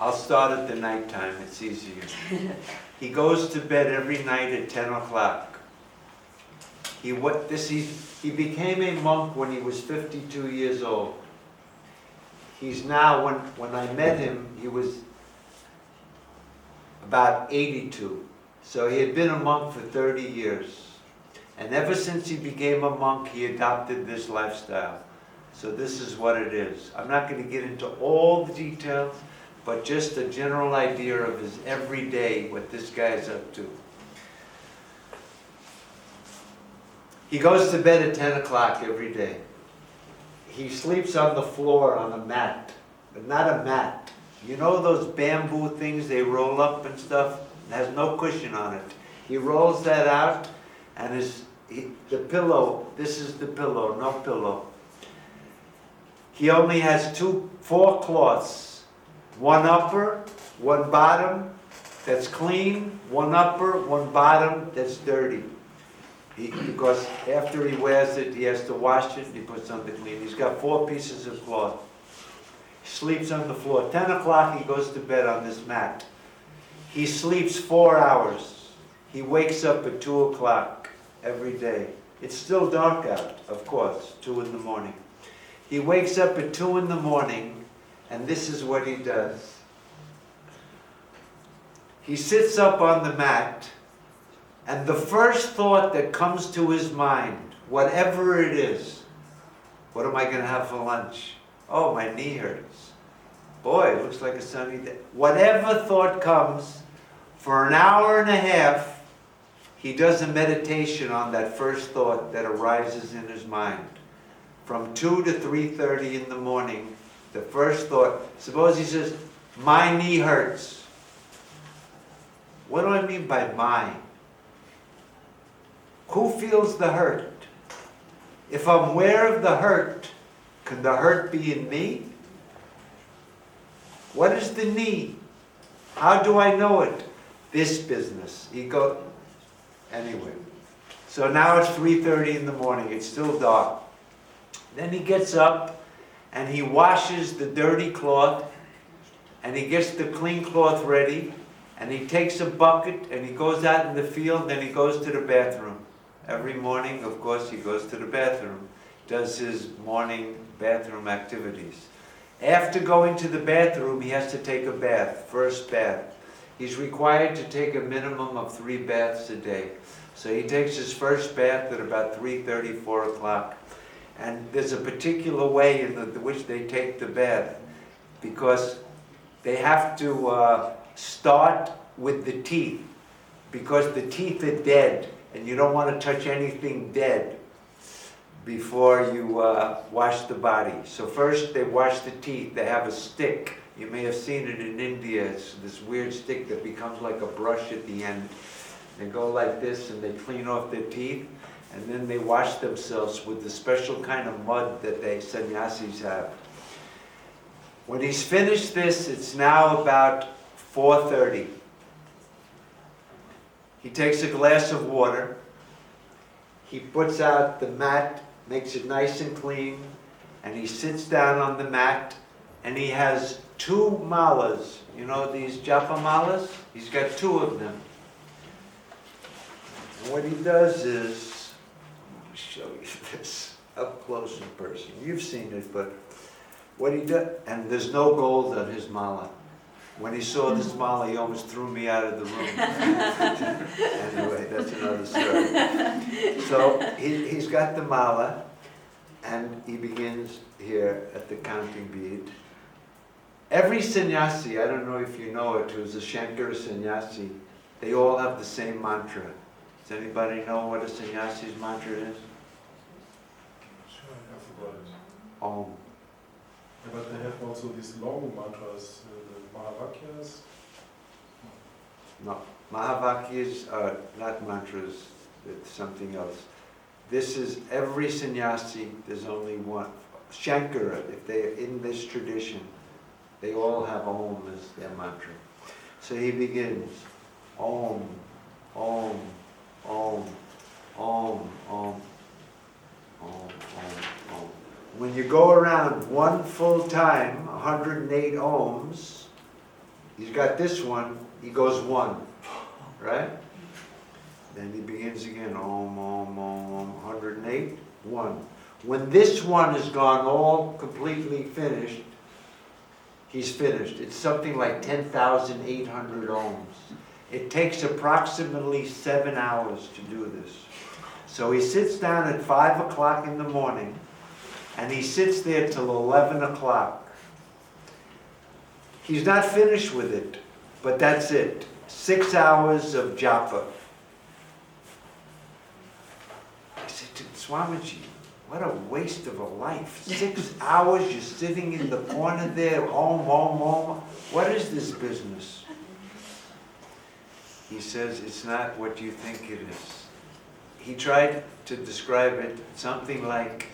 I'll start at the nighttime, it's easier. He goes to bed every night at 10 o'clock. He became a monk when he was 52 years old. He's now, when I met him, he was about 82. So he had been a monk for 30 years. And ever since he became a monk, he adopted this lifestyle. So this is what it is. I'm not going to get into all the details, but just a general idea of his everyday, what this guy's up to. He goes to bed at 10 o'clock every day. He sleeps on the floor on a mat, but not a mat. You know those bamboo things they roll up and stuff? It has no cushion on it. He rolls that out, and the pillow, this is the pillow, no pillow. He only has 4 cloths. One upper, one bottom that's clean, one upper, one bottom that's dirty. Because after he wears it, he has to wash it and he puts on the clean. He's got 4 pieces of cloth. He sleeps on the floor. 10 o'clock he goes to bed on this mat. He sleeps 4 hours. He wakes up at 2 o'clock every day. It's still dark out, of course, 2 in the morning. He wakes up at 2 in the morning, and this is what he does. He sits up on the mat, and the first thought that comes to his mind, whatever it is, what am I going to have for lunch? Oh, my knee hurts. Boy, it looks like a sunny day. Whatever thought comes, for an hour and a half, he does a meditation on that first thought that arises in his mind. From 2 to 3:30 in the morning, the first thought, suppose he says, my knee hurts. What do I mean by my? Who feels the hurt? If I'm aware of the hurt, can the hurt be in me? What is the knee? How do I know it? This business. Anyway. So now it's 3:30 in the morning. It's still dark. Then he gets up and he washes the dirty cloth and he gets the clean cloth ready and he takes a bucket and he goes out in the field and he goes to the bathroom. Every morning, of course, he goes to the bathroom, does his morning bathroom activities. After going to the bathroom, he has to take a bath, first bath. He's required to take a minimum of 3 baths a day. So he takes his first bath at about 3:30, 4 o'clock. And there's a particular way in which they take the bath, because they have to start with the teeth, because the teeth are dead, and you don't want to touch anything dead before you wash the body. So first they wash the teeth. They have a stick. You may have seen it in India. It's this weird stick that becomes like a brush at the end. They go like this and they clean off their teeth. and then they wash themselves with the special kind of mud that they sannyasis have. When he's finished this, it's now about 4:30. He takes a glass of water, he puts out the mat, makes it nice and clean, and he sits down on the mat, and he has 2 malas. You know these Japa malas? He's got 2 of them. And what he does is, let me show you this up close in person. You've seen it, but what he does, and there's no gold on his mala. When he saw this mala, he almost threw me out of the room. Anyway, that's another story. So he's got the mala, and he begins here at the counting bead. Every sannyasi, I don't know if you know it, who's a Shankara sannyasi, they all have the same mantra. Does anybody know what a sannyasi's mantra is? Sure, I forgot it. Om. Yeah, but they have also these long mantras, the Mahavakyas. No, Mahavakyas are not mantras, it's something else. This is every sannyasi, there's only one. Shankara, if they're in this tradition, they all have Om as their mantra. So he begins, Om, Om, Om, Om, Om, Om, Om, Om. When you go around one full time, 108 Oms, he's got this one, he goes 1, right? Then he begins again, Om, Om, Om, Om, 108, 1. When this one is gone all completely finished, he's finished. It's something like 10,800 Ohms. It takes approximately 7 hours to do this. So he sits down at 5 o'clock in the morning, and he sits there till 11 o'clock. He's not finished with it, but that's it. 6 hours of japa. I said to Swamiji, what a waste of a life. 6 hours you're sitting in the corner there, Om, Om, Om. What is this business? He says, it's not what you think it is. He tried to describe it something like,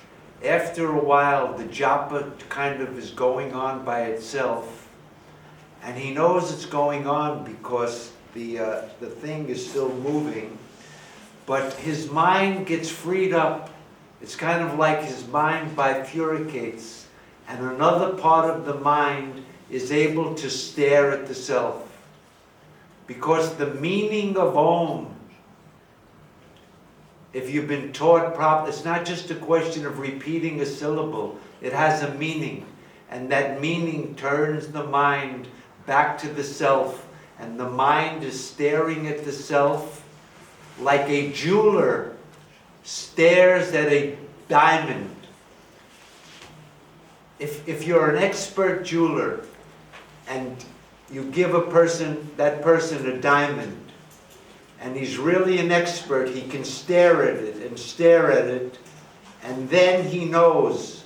after a while, the japa kind of is going on by itself, and he knows it's going on because the thing is still moving, but his mind gets freed up. It's kind of like his mind bifurcates, and another part of the mind is able to stare at the self. Because the meaning of Om, if you've been taught properly, it's not just a question of repeating a syllable. It has a meaning. And that meaning turns the mind back to the self. And the mind is staring at the self like a jeweler stares at a diamond. If you're an expert jeweler and you give that person a diamond, and he's really an expert, he can stare at it and stare at it, and then he knows,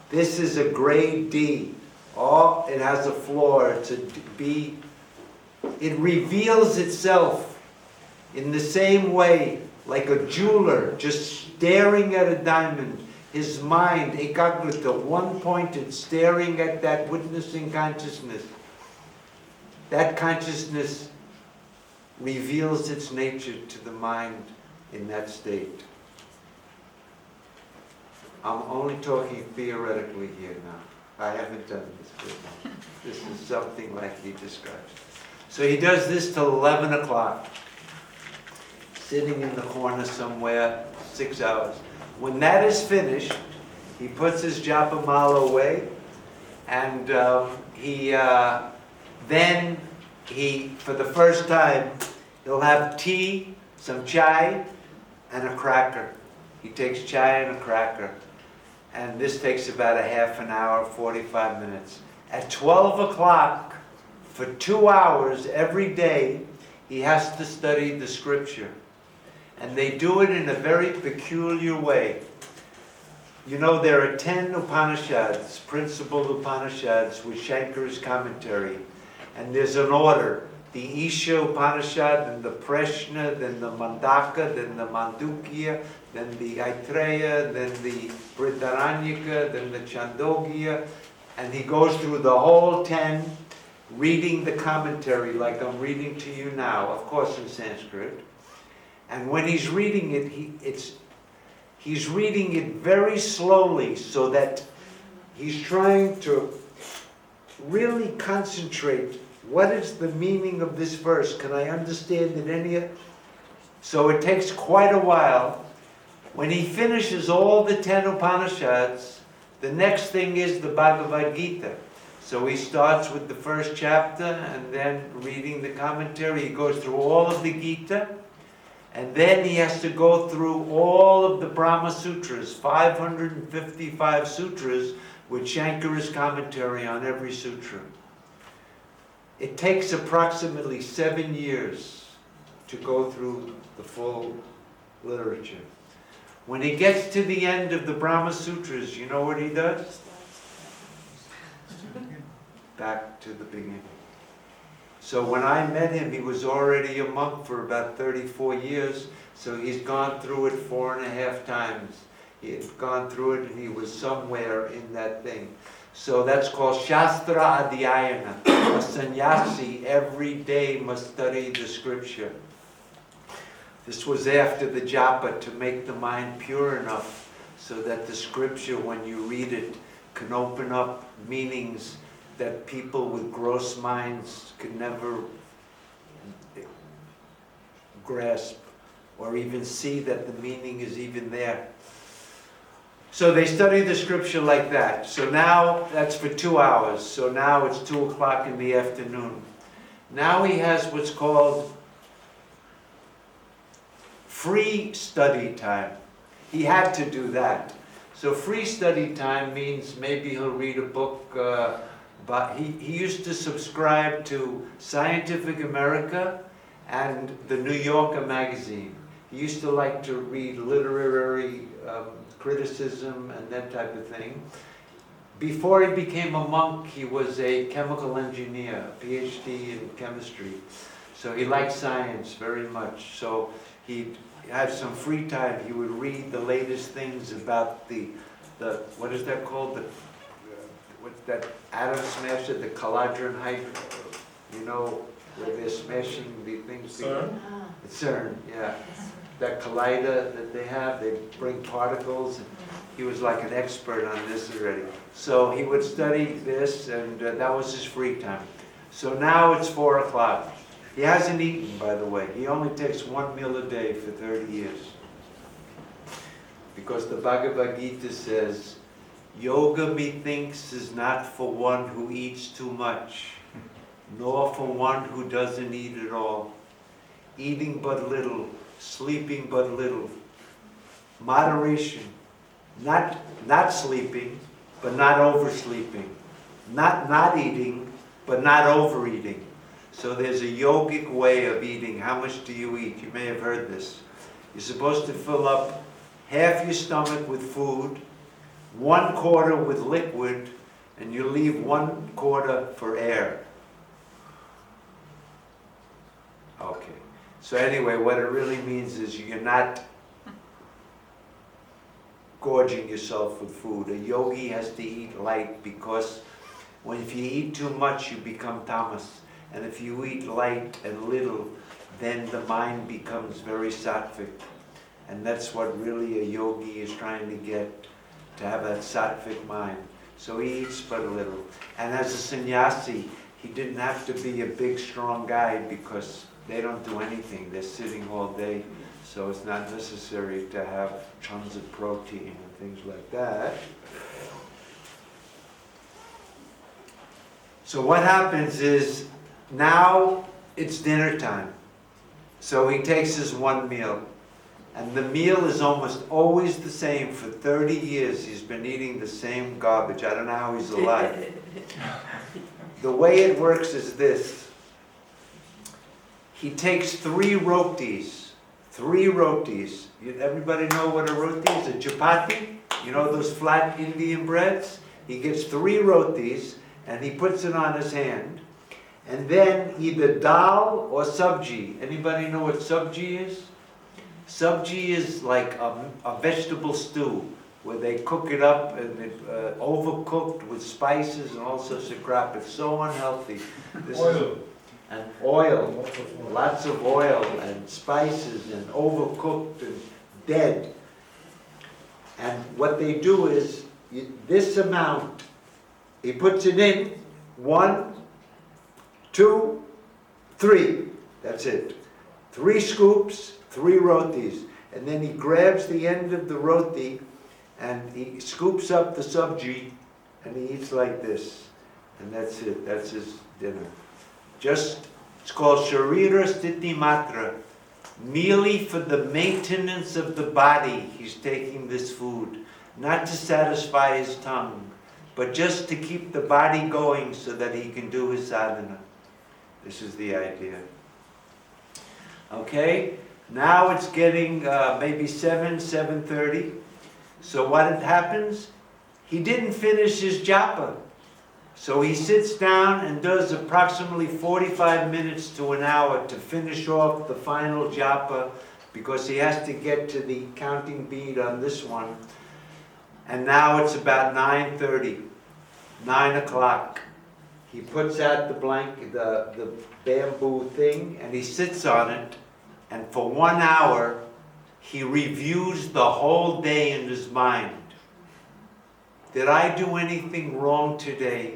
this is a grade D. Oh, it has a flaw, it's a B. It reveals itself in the same way, like a jeweler just staring at a diamond. His mind, ekagrita, one-pointed, staring at that witnessing consciousness. That consciousness reveals its nature to the mind in that state. I'm only talking theoretically here now. I haven't done this before. This is something like he describes. So he does this till 11 o'clock, sitting in the corner somewhere, 6 hours. When that is finished, he puts his japa mala away, and then for the first time, he'll have tea, some chai, and a cracker. He takes chai and a cracker. And this takes about a half an hour, 45 minutes. At 12 o'clock, for 2 hours every day, he has to study the scripture. And they do it in a very peculiar way. You know, there are 10 Upanishads, principal Upanishads, with Shankara's commentary. And there's an order. the Isha Upanishad, then the Prashna, then the Mandaka, then the Mandukya, then the Aitreya, then the Brihadaranyaka, then the Chandogya, and he goes through the whole 10, reading the commentary like I'm reading to you now, of course in Sanskrit. And when he's reading it, he's reading it very slowly so that he's trying to really concentrate. What is the meaning of this verse? Can I understand it any? So it takes quite a while. When he finishes all the 10 Upanishads, the next thing is the Bhagavad Gita. So he starts with the first chapter and then reading the commentary. He goes through all of the Gita, and then he has to go through all of the Brahma Sutras, 555 sutras, with Shankara's commentary on every sutra. It takes approximately 7 years to go through the full literature. When he gets to the end of the Brahma Sutras, you know what he does? Back to the beginning. So when I met him, he was already a monk for about 34 years, so he's gone through it 4.5 times. He had gone through it and he was somewhere in that thing. So that's called Shastra Adhyayana. A sannyasi every day must study the scripture. This was after the Japa, to make the mind pure enough so that the scripture, when you read it, can open up meanings that people with gross minds could never grasp or even see that the meaning is even there. So they study the scripture like that. So now that's for 2 hours. So now it's 2 o'clock in the afternoon. Now he has what's called free study time. He had to do that. So free study time means maybe he'll read a book, but he used to subscribe to Scientific America and the New Yorker magazine. He used to like to read literary criticism and that type of thing. Before he became a monk, he was a chemical engineer, a PhD in chemistry. So he liked science very much. So he'd have some free time. He would read the latest things about the what is that called? What's that atom smasher, the Caladron hydro, you know, where they're smashing the things. CERN? CERN, yeah. That collider that they have, they bring particles. And he was like an expert on this already. So he would study this, and that was his free time. So now it's 4 o'clock. He hasn't eaten, by the way. He only takes 1 meal a day for 30 years. Because the Bhagavad Gita says, yoga methinks is not for one who eats too much, nor for one who doesn't eat at all. Eating but little, sleeping but little. Moderation. Not sleeping, but not oversleeping. Not eating, but not overeating. So there's a yogic way of eating. How much do you eat? You may have heard this. You're supposed to fill up half your stomach with food, 1/4 with liquid, and you leave 1/4 for air. Okay. So anyway, what it really means is you're not gorging yourself with food. A yogi has to eat light, because if you eat too much, you become tamas. And if you eat light and little, then the mind becomes very sattvic. And that's what really a yogi is trying to get, to have that sattvic mind. So he eats but a little. And as a sannyasi, he didn't have to be a big, strong guy, because they don't do anything. They're sitting all day. So it's not necessary to have tons of protein and things like that. So what happens is, now it's dinner time. So he takes his 1 meal. And the meal is almost always the same. For 30 years he's been eating the same garbage. I don't know how he's alive. The way it works is this. He takes 3 rotis. 3 rotis. Everybody know what a roti is? A chapati? You know those flat Indian breads? He gets 3 rotis and he puts it on his hand. and then either dal or sabji. Anybody know what sabji is? Sabji is like a vegetable stew, where they cook it up and overcooked with spices and all sorts of crap. It's so unhealthy. Oil. And oil, lots of oil and spices and overcooked and dead. And what they do is, this amount, he puts it in, 1, 2, 3, that's it. 3 scoops, 3 rotis. And then he grabs the end of the roti and he scoops up the sabji and he eats like this. And that's it, that's his dinner. It's called Sharira Sthiti Matra. Merely for the maintenance of the body, he's taking this food. Not to satisfy his tongue, but just to keep the body going so that he can do his sadhana. This is the idea. Okay, now it's getting maybe 7:30. So what happens? He didn't finish his japa. So he sits down and does approximately 45 minutes to an hour to finish off the final japa, because he has to get to the counting bead on this one. And now it's about 9:30, 9 o'clock. He puts out the blanket, the bamboo thing, and he sits on it. And for 1 hour, he reviews the whole day in his mind. Did I do anything wrong today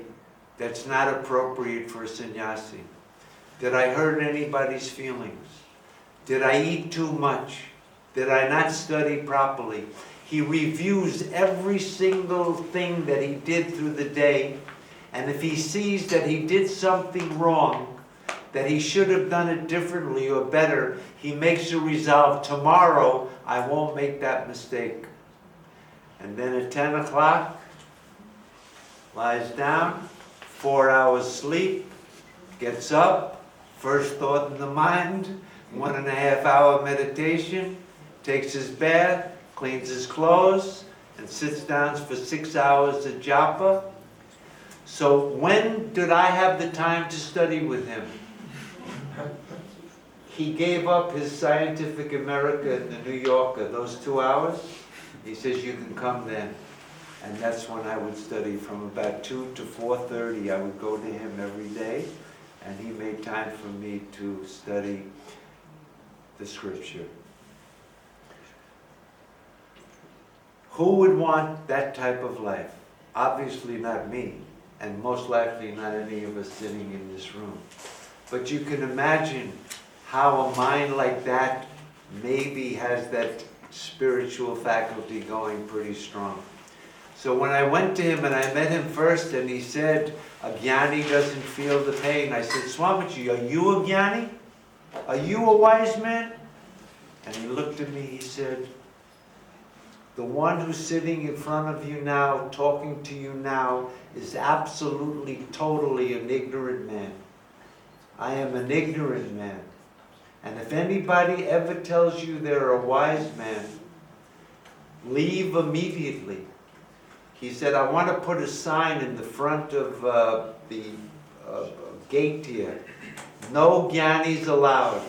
that's not appropriate for a sannyasi? Did I hurt anybody's feelings? Did I eat too much? Did I not study properly? He reviews every single thing that he did through the day, and if he sees that he did something wrong, that he should have done it differently or better, he makes a resolve, tomorrow I won't make that mistake. And then at 10 o'clock, lies down, 4 hours sleep, gets up, first thought in the mind, 1.5 hour meditation, takes his bath, cleans his clothes, and sits down for 6 hours of japa. So when did I have the time to study with him? He gave up his Scientific American and the New Yorker, those 2 hours. He says, you can come then. And that's when I would study from about 2 to 4:30. I would go to him every day, and he made time for me to study the scripture. Who would want that type of life? Obviously not me, and most likely not any of us sitting in this room. But you can imagine how a mind like that maybe has that spiritual faculty going pretty strong. So when I went to him and I met him first and he said, a Gyani doesn't feel the pain, I said, Swamiji, are you a Gyani? Are you a wise man? And he looked at me, he said, the one who's sitting in front of you now, talking to you now, is absolutely, totally an ignorant man. I am an ignorant man. And if anybody ever tells you they're a wise man, leave immediately. He said, I want to put a sign in the front of the gate here. No Gyanis allowed.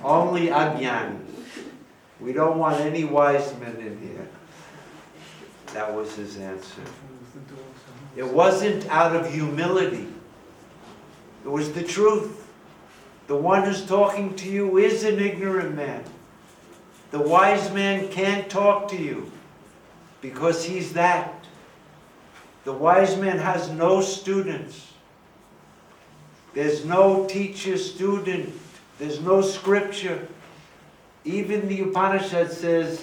Only Agyanis. We don't want any wise men in here. That was his answer. It wasn't out of humility. It was the truth. The one who's talking to you is an ignorant man. The wise man can't talk to you because he's that. The wise man has no students. There's no teacher, student. There's no scripture. Even the Upanishad says,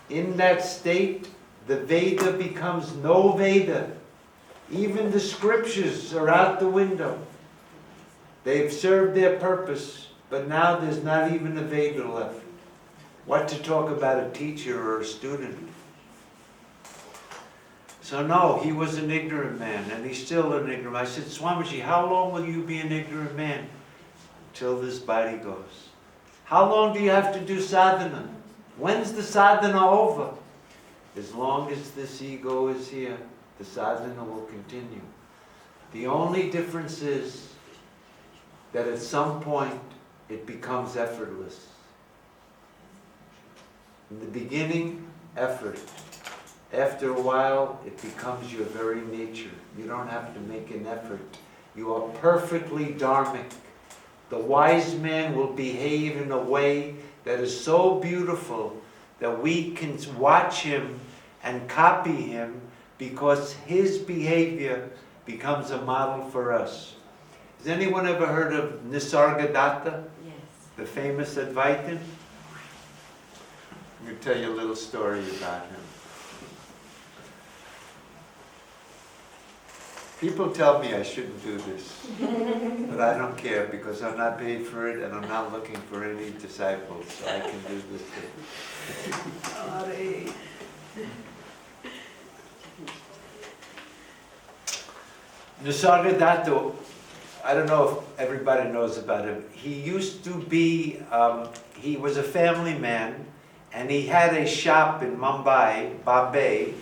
in that state, the Veda becomes no Veda. Even the scriptures are out the window. They've served their purpose, but now there's not even a Veda left. What to talk about a teacher or a student? So no, he was an ignorant man, and he's still an ignorant man. I said, Swamiji, how long will you be an ignorant man? Till this body goes. How long do you have to do sadhana? When's the sadhana over? As long as this ego is here, the sadhana will continue. The only difference is that at some point it becomes effortless. In the beginning, effort. After a while, it becomes your very nature. You don't have to make an effort. You are perfectly dharmic. The wise man will behave in a way that is so beautiful that we can watch him and copy him because his behavior becomes a model for us. Has anyone ever heard of Nisargadatta? Yes. The famous Advaitin? I'm going to tell you a little story about him. People tell me I shouldn't do this, but I don't care because I'm not paid for it and I'm not looking for any disciples, so I can do this thing. Nisargadatta, I don't know if everybody knows about him. He used to be, he was a family man, and he had a shop in Mumbai, Bombay,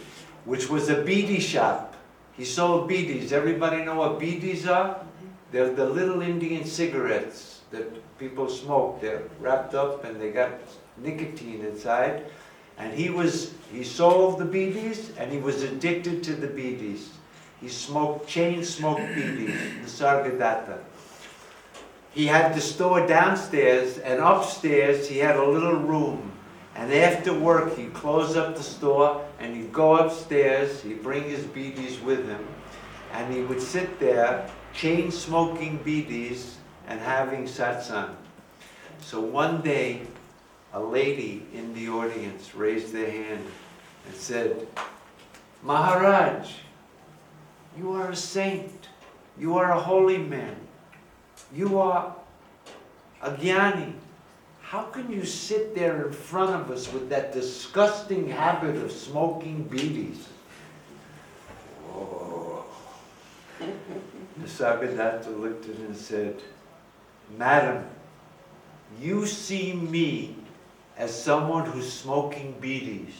which was a beedi shop. He sold beedis. Everybody know what beedis are? They're the little Indian cigarettes that people smoke. They're wrapped up and they got nicotine inside. And he sold the beedis and he was addicted to the beedis. He chain smoked beedis, Nisargadatta. He had the store downstairs, and upstairs he had a little room. And after work, he'd close up the store and he'd go upstairs, he'd bring his beedis with him, and he would sit there, chain smoking beedis and having satsang. So one day, a lady in the audience raised their hand and said, "Maharaj, you are a saint. You are a holy man. You are a Gyani. How can you sit there in front of us with that disgusting habit of smoking beedis?" Oh. Nisargadatta looked at her and said, "Madam, you see me as someone who's smoking beedis,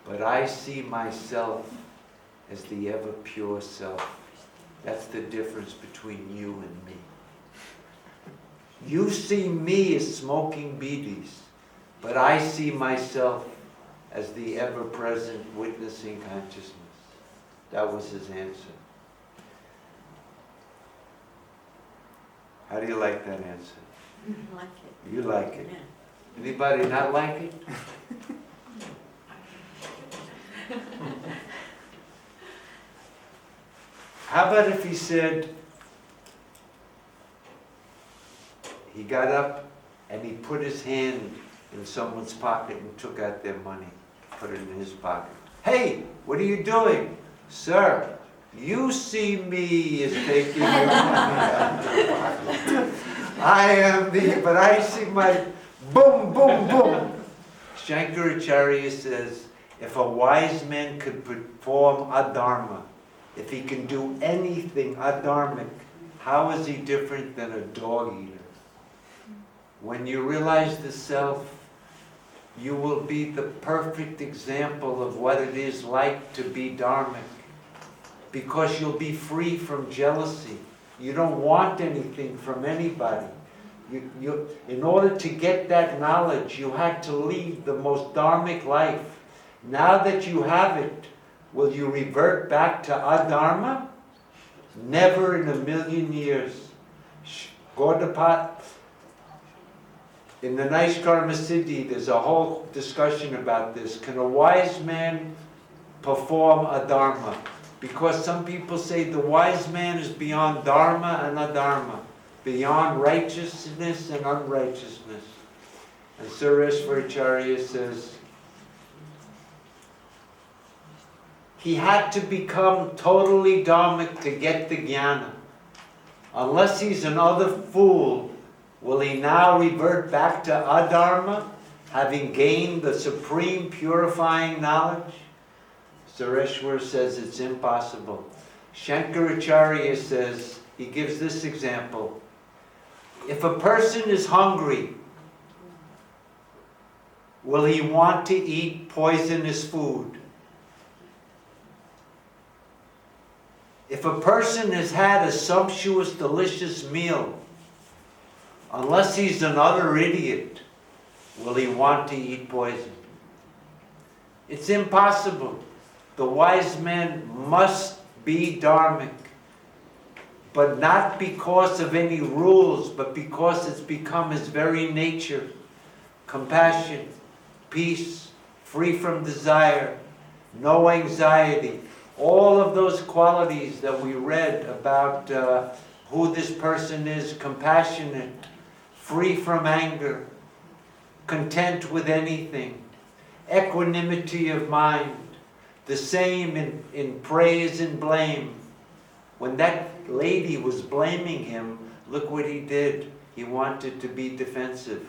but I see myself as the ever pure self. That's the difference between you and me. You see me as smoking beedis, but I see myself as the ever-present witnessing consciousness." That was his answer. How do you like that answer? I like it. You like it. Yeah. Anybody not like it? How about if he said, he got up and he put his hand in someone's pocket and took out their money, put it in his pocket. "Hey, what are you doing?" "Sir, you see me as taking your money out of your pocket. I am but I see my boom, boom, boom." Shankaracharya says, if a wise man could perform adharma, if he can do anything adharmic, how is he different than a dog eater? When you realize the self, you will be the perfect example of what it is like to be dharmic, because you'll be free from jealousy. You don't want anything from anybody. In order to get that knowledge, you had to lead the most dharmic life. Now that you have it, will you revert back to adharma? Never in a million years. Gaudapada, in the Naishkarma Siddhi, there's a whole discussion about this. Can a wise man perform adharma? Because some people say the wise man is beyond dharma and adharma, beyond righteousness and unrighteousness. And Sureshwaracharya says, he had to become totally dharmic to get the jnana. Unless he's another fool, will he now revert back to adharma, having gained the supreme purifying knowledge? Sureshwar says it's impossible. Shankaracharya says, he gives this example. If a person is hungry, will he want to eat poisonous food? If If a person has had a sumptuous, delicious meal, unless he's an utter idiot, will he want to eat poison? It's impossible. The wise man must be dharmic, but not because of any rules, but because it's become his very nature. Compassion, peace, free from desire, no anxiety. All of those qualities that we read about who this person is: compassionate, free from anger, content with anything, equanimity of mind, the same in praise and blame. When that lady was blaming him, look what he did. He wanted to be defensive.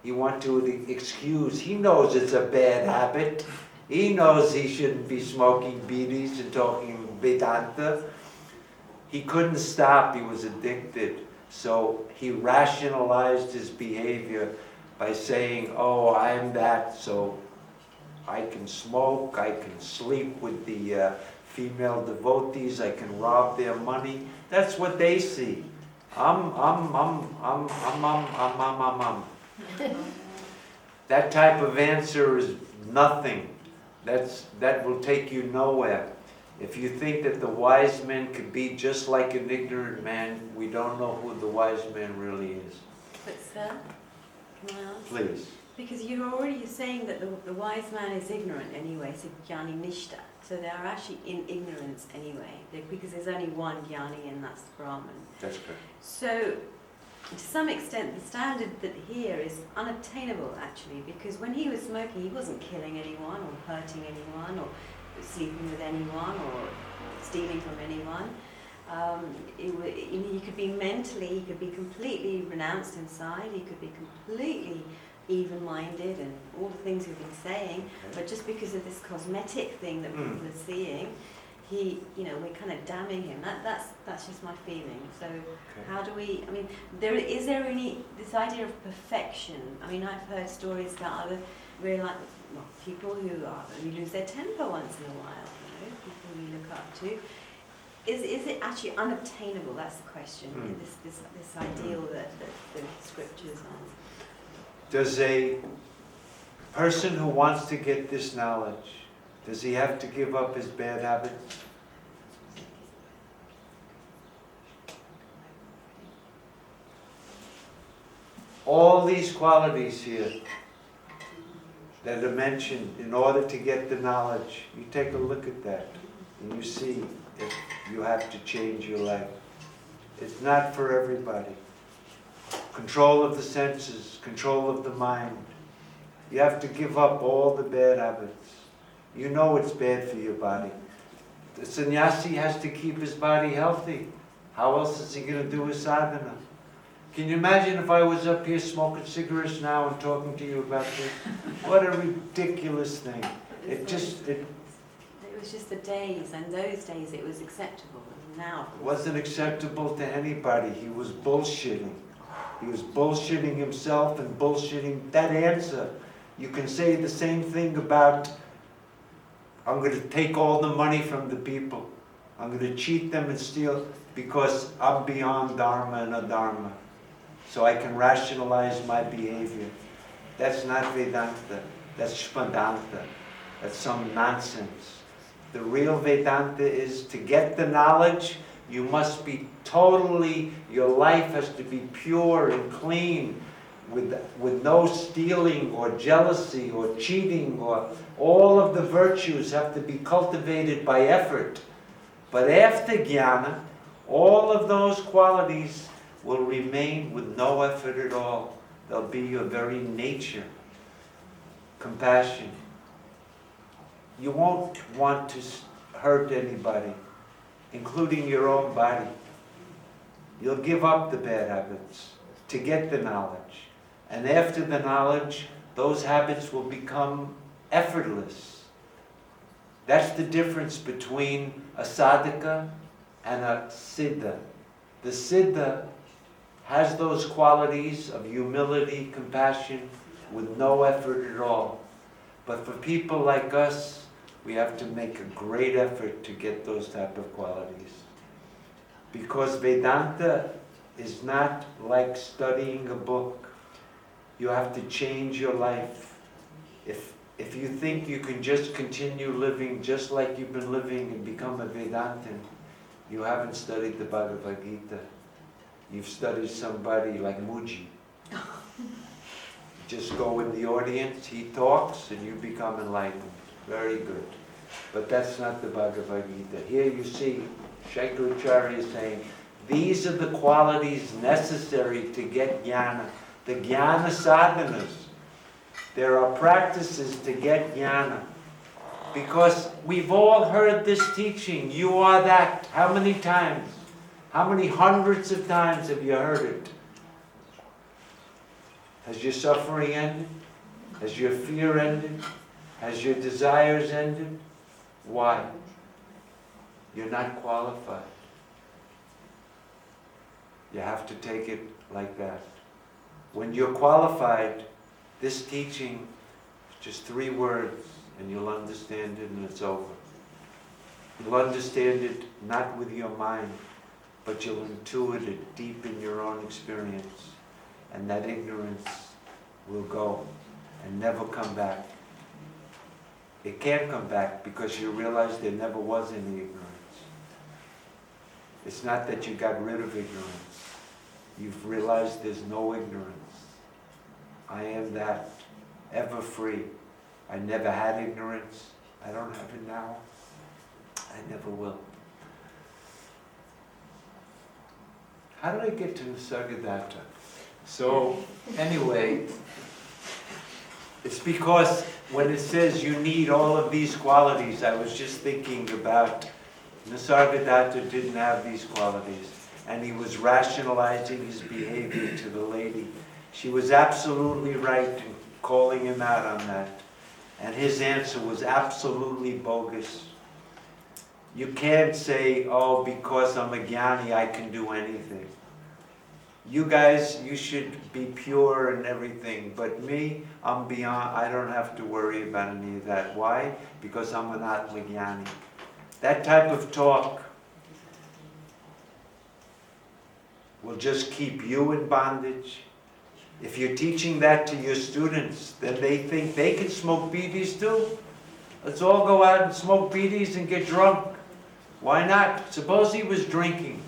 He wanted to excuse. He knows it's a bad habit. He knows he shouldn't be smoking bidis and talking Vedanta. He couldn't stop. He was addicted. So he rationalized his behavior by saying, oh, I'm that, so I can smoke, I can sleep with the female devotees, I can rob their money. That's what they see. That type of answer is nothing. That will take you nowhere. If you think that the wise man could be just like an ignorant man, we don't know who the wise man really is. But sir, can I ask? Please. Because you're already saying that the wise man is ignorant anyway, so Jnananishta. So they are actually in ignorance anyway, because there's only one Gyani and that's the Brahman. That's correct. So, to some extent, the standard that here is unobtainable actually, because when he was smoking, he wasn't killing anyone or hurting anyone or sleeping with anyone or stealing from anyone. He could be mentally, he could be completely renounced inside, he could be completely even-minded and all the things we've been saying, but just because of this cosmetic thing that people are seeing, we're kind of damning him. That's just my feeling. So how do we, is there this idea of perfection? I mean, I've heard stories about other people who lose their temper once in a while, people we look up to. Is it actually unobtainable? That's the question. This ideal that the scriptures are. Does a person who wants to get this knowledge, does he have to give up his bad habits? All these qualities here that are mentioned in order to get the knowledge, you take a look at that and you see if you have to change your life. It's not for everybody. Control of the senses, control of the mind. You have to give up all the bad habits. You know it's bad for your body. The sannyasi has to keep his body healthy. How else is he going to do his sadhana? Can you imagine if I was up here smoking cigarettes now and talking to you about this? What a ridiculous thing. It was just the days, and those days it was acceptable. And now it wasn't acceptable to anybody. He was bullshitting. He was bullshitting himself and bullshitting that answer. You can say the same thing about, I'm going to take all the money from the people. I'm going to cheat them and steal because I'm beyond Dharma and Adharma. So I can rationalize my behavior. That's not Vedanta. That's Shpadanta. That's some nonsense. The real Vedanta is to get the knowledge, you must be totally, your life has to be pure and clean, with no stealing or jealousy or cheating, or all of the virtues have to be cultivated by effort. But after Gyana, all of those qualities will remain with no effort at all. They'll be your very nature. Compassion. You won't want to hurt anybody, including your own body. You'll give up the bad habits to get the knowledge. And after the knowledge, those habits will become effortless. That's the difference between a sadhaka and a siddha. The siddha has those qualities of humility, compassion, with no effort at all. But for people like us, we have to make a great effort to get those type of qualities. Because Vedanta is not like studying a book. You have to change your life. If you think you can just continue living just like you've been living and become a Vedantin, you haven't studied the Bhagavad Gita. You've studied somebody like Muji. Just go in the audience, he talks, and you become enlightened. Very good. But that's not the Bhagavad Gita. Here you see Shankaracharya is saying, these are the qualities necessary to get jnana. The Jnana Sadhanas. There are practices to get jnana. Because we've all heard this teaching, you are that. How many times? How many hundreds of times have you heard it? Has your suffering ended? Has your fear ended? Has your desires ended? Why? You're not qualified. You have to take it like that. When you're qualified, this teaching is just 3 words and you'll understand it and it's over. You'll understand it not with your mind, but you'll intuit it deep in your own experience. And that ignorance will go and never come back. It can't come back because you realize there never was any ignorance. It's not that you got rid of ignorance. You've realized there's no ignorance. I am that, ever free. I never had ignorance. I don't have it now. I never will. How did I get to Nisargadatta? So, anyway, it's because when it says you need all of these qualities, I was just thinking about Nisargadatta didn't have these qualities, and he was rationalizing his behavior to the lady. She was absolutely right in calling him out on that, and his answer was absolutely bogus. You can't say, oh, because I'm a Gyani, I can do anything. You guys, you should be pure and everything, but me, I'm beyond, I don't have to worry about any of that. Why? Because I'm an Atma-Gyani. That type of talk will just keep you in bondage. If you're teaching that to your students, then they think they can smoke bidis too. Let's all go out and smoke bidis and get drunk. Why not? Suppose he was drinking,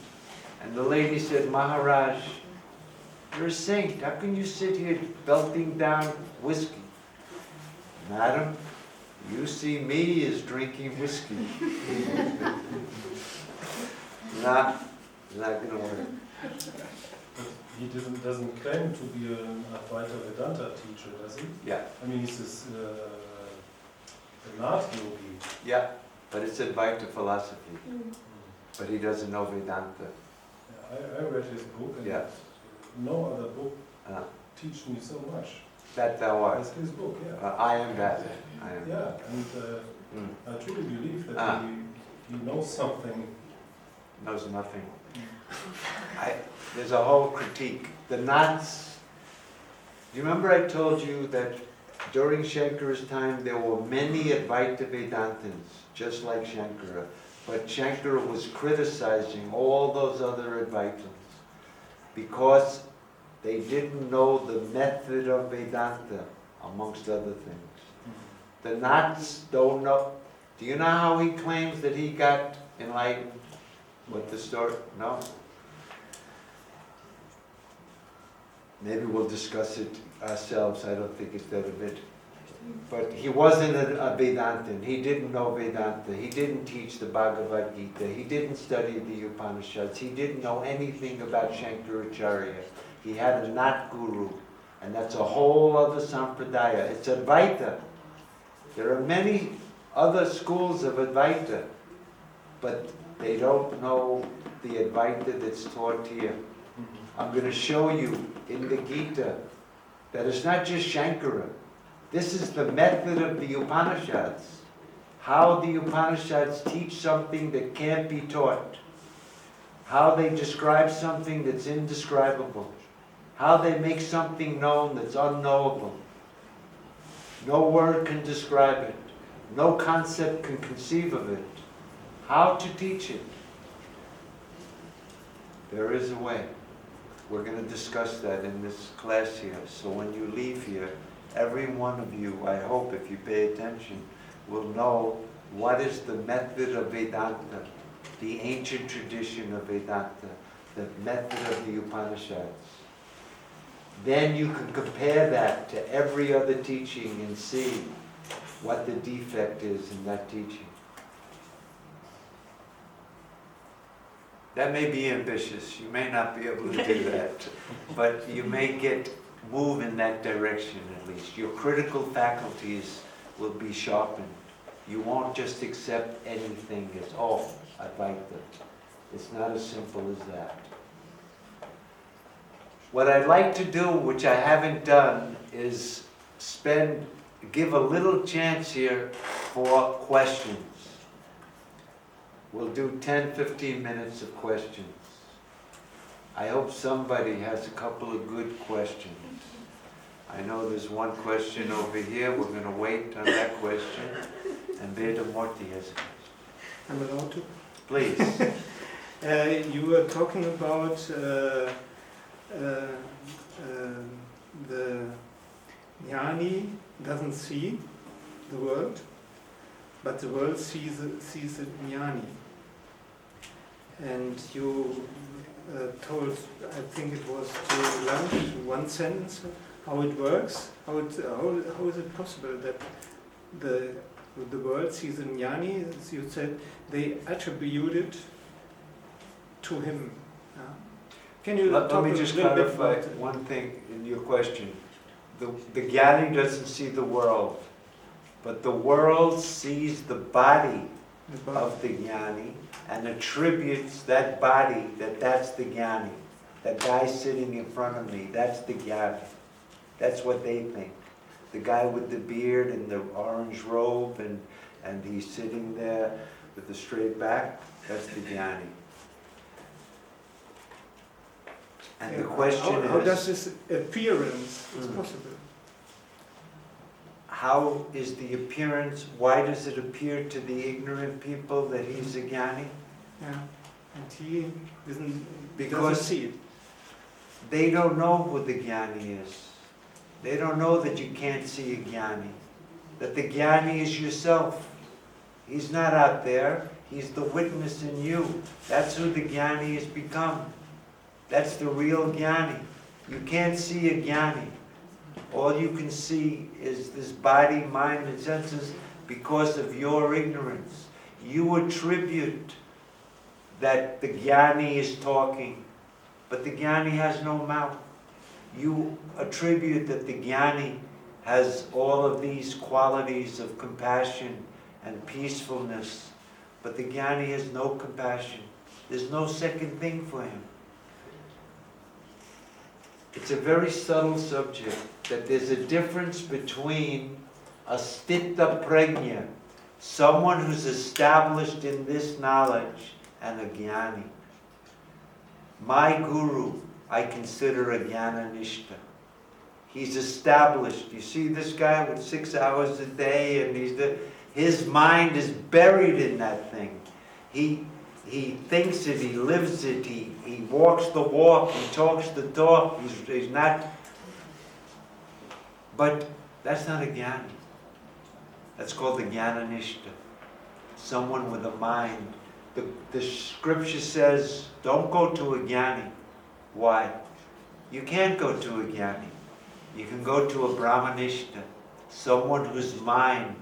and the lady said, Maharaj, you're a saint. How can you sit here belting down whiskey? Madam, you see me as drinking whiskey. Not going to work. But he doesn't claim to be an Advaita Vedanta teacher, does he? Yeah. I mean, he's this Nath yogi. Yeah, but it's Advaita philosophy. But he doesn't know Vedanta. Yeah, I read his book, and Yeah. no other book teach me so much. That thou art. That's his book, yeah. I am that. I am. Yeah, and I truly believe that he knows something. Knows nothing. There's a whole critique. The Nats. Do you remember I told you that during Shankara's time there were many Advaita Vedantins, just like Shankara. But Shankara was criticizing all those other Advaitins because they didn't know the method of Vedanta, amongst other things. The Nats don't know. Do you know how he claims that he got enlightened? What the story? No? Maybe we'll discuss it ourselves. I don't think it's that of it. But he wasn't a Vedantin. He didn't know Vedanta. He didn't teach the Bhagavad Gita. He didn't study the Upanishads. He didn't know anything about Shankaracharya. He had a Nat guru. And that's a whole other sampradaya. It's Advaita. There are many other schools of Advaita, but they don't know the Advaita that's taught here. I'm going to show you in the Gita that it's not just Shankara. This is the method of the Upanishads. How the Upanishads teach something that can't be taught. How they describe something that's indescribable. How they make something known that's unknowable. No word can describe it. No concept can conceive of it. How to teach it. There is a way. We're going to discuss that in this class here. So when you leave here, every one of you, I hope, if you pay attention, will know what is the method of Vedanta, the ancient tradition of Vedanta, the method of the Upanishads. Then you can compare that to every other teaching and see what the defect is in that teaching. That may be ambitious. You may not be able to do that, but you may move in that direction at least. Your critical faculties will be sharpened. You won't just accept anything as, oh, Advaita. It's not as simple as that. What I'd like to do, which I haven't done, is give a little chance here for questions. We'll do 10-15 minutes of questions. I hope somebody has a couple of good questions. I know there's one question over here. We're going to wait on that question. And Vedamurti has a question. I'm allowed to? Please. You were talking about the Gyani doesn't see the world, but the world sees the Jnani. And you told, I think it was to lunch, in one sentence, how it works. How is it possible that the world sees the Jnani? As you said, they attribute it to him. Can you Let talk me a just little bit clarify about one thing in your question. The Gyani doesn't see the world, but the world sees the body of the Gyani and attributes that body that's the Gyani. That guy sitting in front of me, that's the Gyani. That's what they think. The guy with the beard and the orange robe and he's sitting there with the straight back, that's the Gyani. And the question how is, does this appearance is possible? how is the appearance, why does it appear to the ignorant people that he's a Gyani? Yeah, and he doesn't Because see it. they don't know who the Gyani is. They don't know that you can't see a Gyani. That the Gyani is yourself. He's not out there. He's the witness in you. That's who the Gyani has become. That's the real Gyani. You can't see a Gyani. All you can see is this body, mind, and senses because of your ignorance. You attribute that the Gyani is talking, but the Gyani has no mouth. You attribute that the Gyani has all of these qualities of compassion and peacefulness, but the Gyani has no compassion. There's no second thing for him. It's a very subtle subject, that there's a difference between a sthitta prajna, someone who's established in this knowledge, and a Gyani. My guru, I consider a Jnananishta. He's established. You see this guy with 6 hours a day, and his mind is buried in that thing. He thinks it, he lives it, he walks the walk, he talks the talk, he's not. But that's not a Gyani. That's called the Jnananishta. Someone with a mind. The scripture says, don't go to a Gyani. Why? You can't go to a Gyani. You can go to a Brahmanishta, someone whose mind.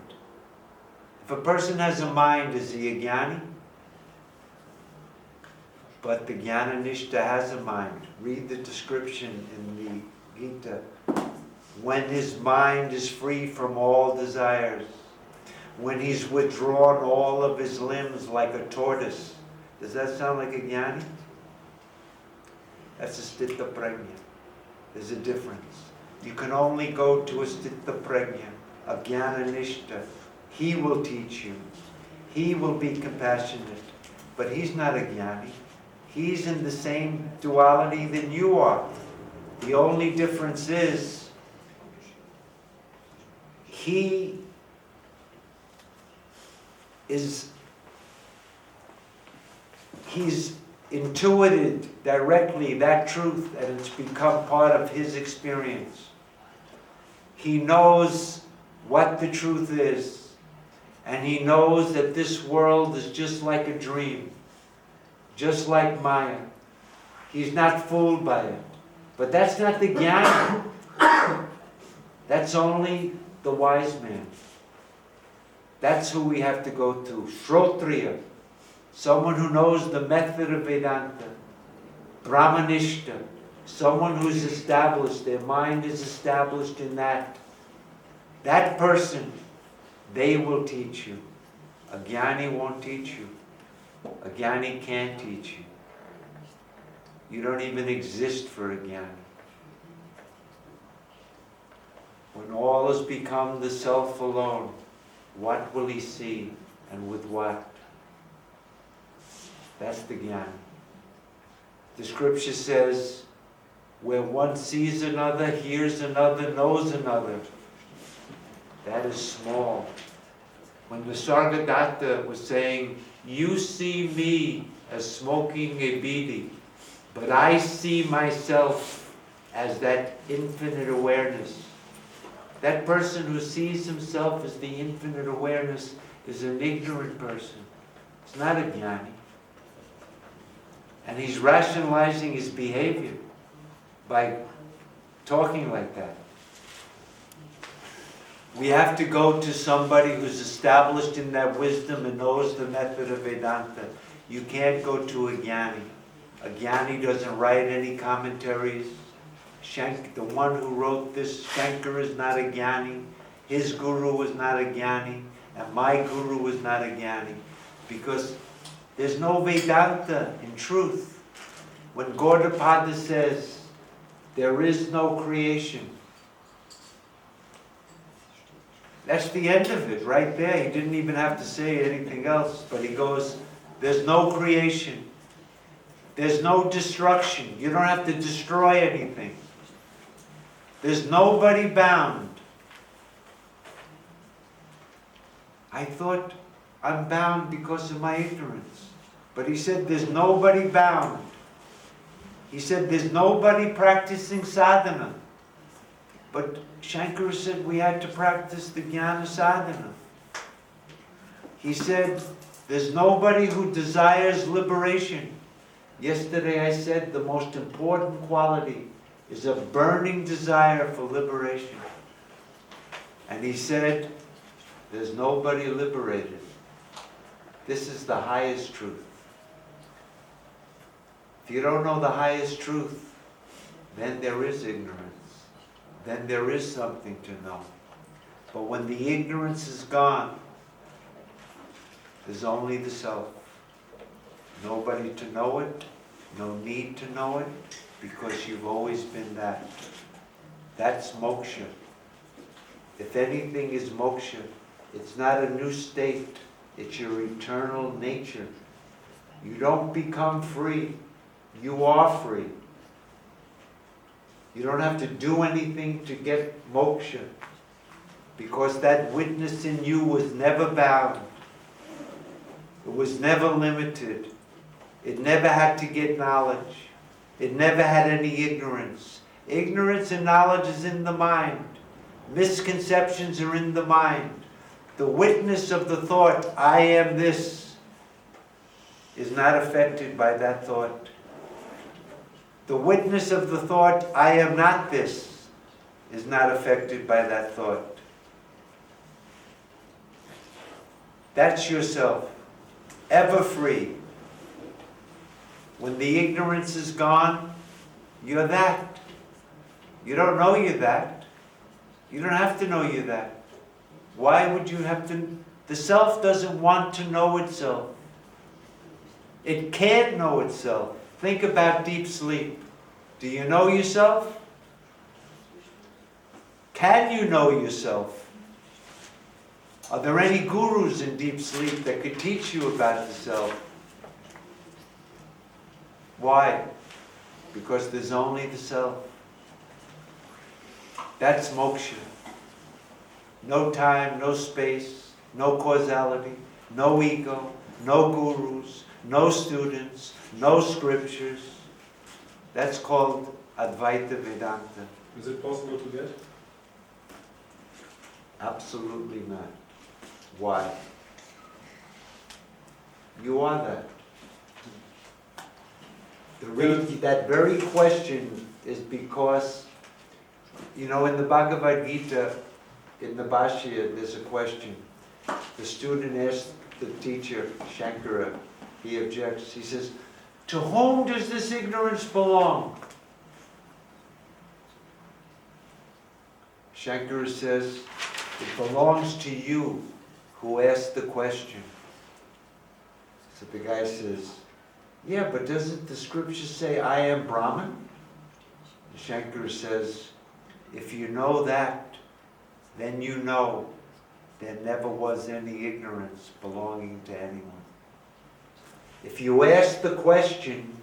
If a person has a mind, is he a Gyani? But the Jnananishta has a mind. Read the description in the Gita. When his mind is free from all desires, when he's withdrawn all of his limbs like a tortoise. Does that sound like a Gyani? That's a sthitta prajna. There's a difference. You can only go to a sthitta prajna, a Jnananishta. He will teach you. He will be compassionate. But he's not a Gyani. He's in the same duality that you are. The only difference is he's intuited directly that truth, and it's become part of his experience. He knows what the truth is, and he knows that this world is just like a dream, just like Maya. He's not fooled by it. But that's not the Gyani. That's only the wise man. That's who we have to go to. Shrotriya, someone who knows the method of Vedanta. Brahmanishta, someone who's established, their mind is established in that. That person, they will teach you. A Gyani won't teach you. A Gyani can't teach you. You don't even exist for a Gyani. When all has become the self alone, what will he see and with what? That's the Gyani. The scripture says, where one sees another, hears another, knows another, that is small. When Nisargadatta was saying, you see me as smoking a bidi, but I see myself as that infinite awareness. That person who sees himself as the infinite awareness is an ignorant person. It's not a Gyani. And he's rationalizing his behavior by talking like that. We have to go to somebody who's established in that wisdom and knows the method of Vedanta. You can't go to a Gyani. A Gyani doesn't write any commentaries. The one who wrote this, Shankara, is not a Gyani. His guru was not a Gyani. And my guru was not a Gyani. Because there's no Vedanta in truth. When Gaudapada says, there is no creation, that's the end of it, right there. He didn't even have to say anything else. But he goes, there's no creation. There's no destruction. You don't have to destroy anything. There's nobody bound. I thought I'm bound because of my ignorance. But he said there's nobody bound. He said there's nobody practicing sadhana. But Shankara said we had to practice the Jnana Sadhana. He said there's nobody who desires liberation. Yesterday I said the most important quality is a burning desire for liberation. And he said there's nobody liberated. This is the highest truth. If you don't know the highest truth, then there is ignorance. Then there is something to know. But when the ignorance is gone, there's only the self. Nobody to know it, no need to know it, because you've always been that. That's moksha. If anything is moksha, it's not a new state, it's your eternal nature. You don't become free, you are free. You don't have to do anything to get moksha, because that witness in you was never bound. It was never limited. It never had to get knowledge. It never had any ignorance. Ignorance and knowledge is in the mind. Misconceptions are in the mind. The witness of the thought, I am this, is not affected by that thought. The witness of the thought, I am not this, is not affected by that thought. That's yourself, ever free. When the ignorance is gone, you're that. You don't know you're that. You don't have to know you're that. Why would you have to? The self doesn't want to know itself. It can't know itself. Think about deep sleep. Do you know yourself? Can you know yourself? Are there any gurus in deep sleep that could teach you about the self? Why? Because there's only the self. That's moksha. No time, no space, no causality, no ego, no gurus, no students, no scriptures. That's called Advaita Vedanta. Is it possible to get? Absolutely not. Why? You are that. That very question is because, in the Bhagavad Gita, in the Bhasya, there's a question. The student asks the teacher, Shankara, he objects. He says, to whom does this ignorance belong? Shankara says, it belongs to you who asked the question. So the guy says, yeah, but doesn't the scripture say, I am Brahman? Shankara says, if you know that, then you know there never was any ignorance belonging to anyone. If you ask the question,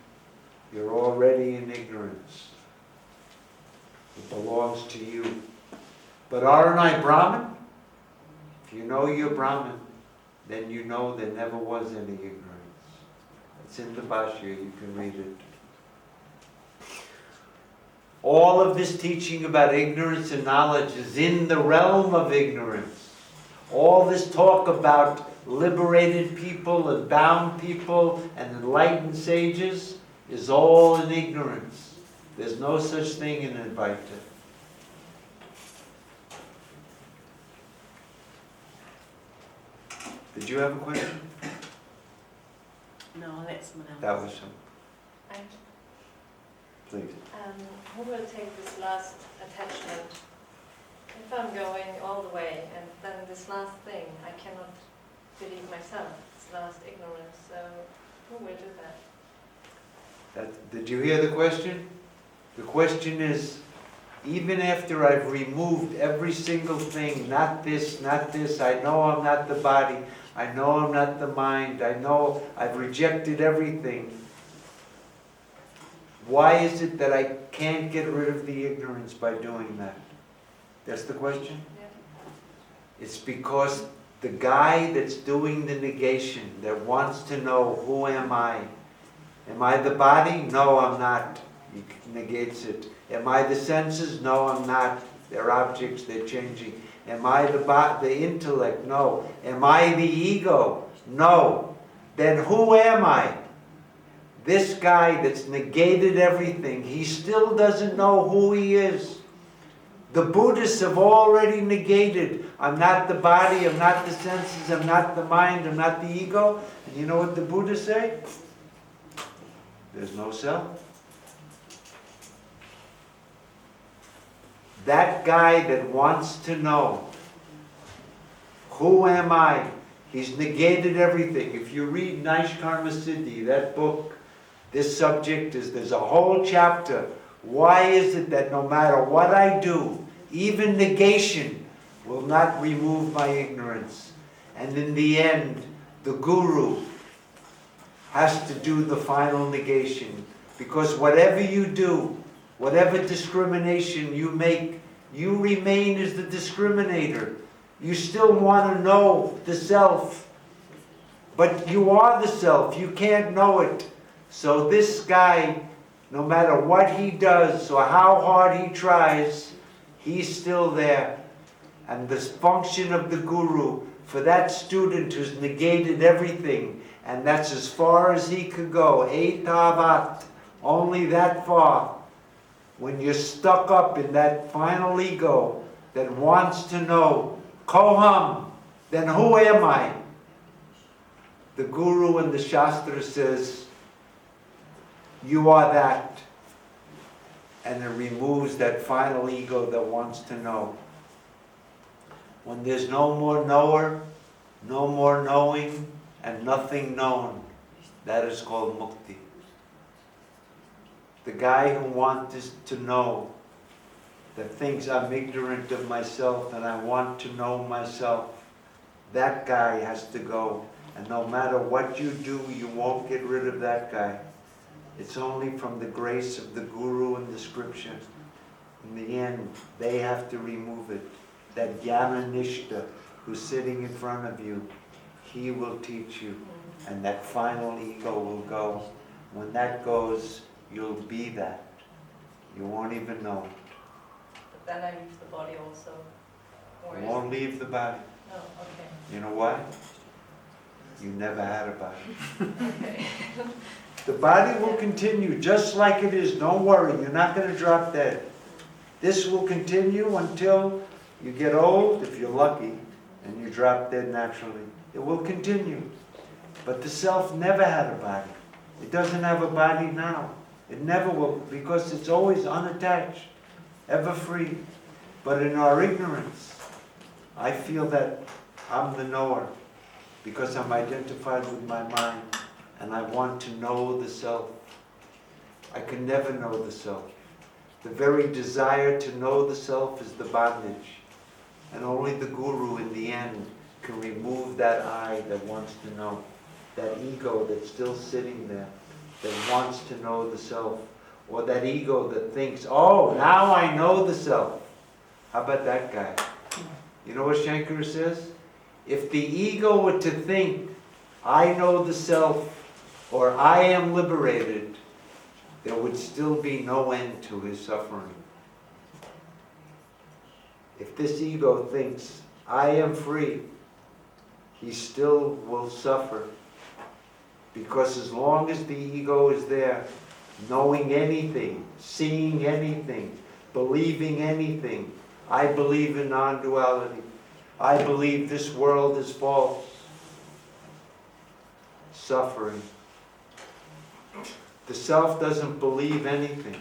you're already in ignorance. It belongs to you. But aren't I Brahman? If you know you're Brahman, then you know there never was any ignorance. It's in the Bhashya, you can read it. All of this teaching about ignorance and knowledge is in the realm of ignorance. All this talk about liberated people and bound people and enlightened sages is all in ignorance. There's no such thing in Advaita. Did you have a question? No, let someone else. That was some. Please. Who will take this last attachment? If I'm going all the way, and then this last thing, I cannot believe myself, this last ignorance, so who will do that? Did you hear the question? The question is, even after I've removed every single thing, not this, I know I'm not the body, I know I'm not the mind, I know I've rejected everything. Why is it that I can't get rid of the ignorance by doing that? That's the question? Yeah. It's because the guy that's doing the negation, that wants to know, who am I? Am I the body? No, I'm not. He negates it. Am I the senses? No, I'm not. They're objects, they're changing. Am I the intellect? No. Am I the ego? No. Then who am I? This guy that's negated everything, he still doesn't know who he is. The Buddhists have already negated, I'm not the body, I'm not the senses, I'm not the mind, I'm not the ego. And you know what the Buddhists say? There's no self. That guy that wants to know, who am I? He's negated everything. If you read Naishkarma Siddhi, that book, this subject there's a whole chapter. Why is it that no matter what I do, even negation will not remove my ignorance? And in the end, the guru has to do the final negation. Because whatever you do, whatever discrimination you make, you remain as the discriminator. You still want to know the self, but you are the self. You can't know it. So this guy, no matter what he does or how hard he tries, he's still there. And the function of the guru, for that student who's negated everything, and that's as far as he could go, etavat, only that far. When you're stuck up in that final ego that wants to know, koham, then who am I? The guru in the Shastra says, you are that. And it removes that final ego that wants to know. When there's no more knower, no more knowing, and nothing known, that is called mukti. The guy who wants to know, that thinks I'm ignorant of myself and I want to know myself, that guy has to go. And no matter what you do, you won't get rid of that guy. It's only from the grace of the guru and the scripture. In the end, they have to remove it. That Jnananishta who's sitting in front of you, he will teach you. and that final ego will go. When that goes, you'll be that. You won't even know it. But then I leave the body also. Or You is won't leave the body. No, okay. You know why? You never had a body. Okay. The body will continue just like it is. Don't worry, you're not going to drop dead. This will continue until you get old, if you're lucky, and you drop dead naturally. It will continue. But the self never had a body. It doesn't have a body now. It never will, because it's always unattached, ever free. But in our ignorance, I feel that I'm the knower, because I'm identified with my mind, and I want to know the self. I can never know the self. The very desire to know the self is the bondage. And only the guru in the end can remove that I that wants to know. That ego that's still sitting there, that wants to know the self. Or that ego that thinks, oh, now I know the self. How about that guy? You know what Shankara says? If the ego were to think, I know the self, or I am liberated, there would still be no end to his suffering. If this ego thinks, I am free, he still will suffer. Because as long as the ego is there, knowing anything, seeing anything, believing anything, I believe in non-duality. I believe this world is false. Suffering. The self doesn't believe anything.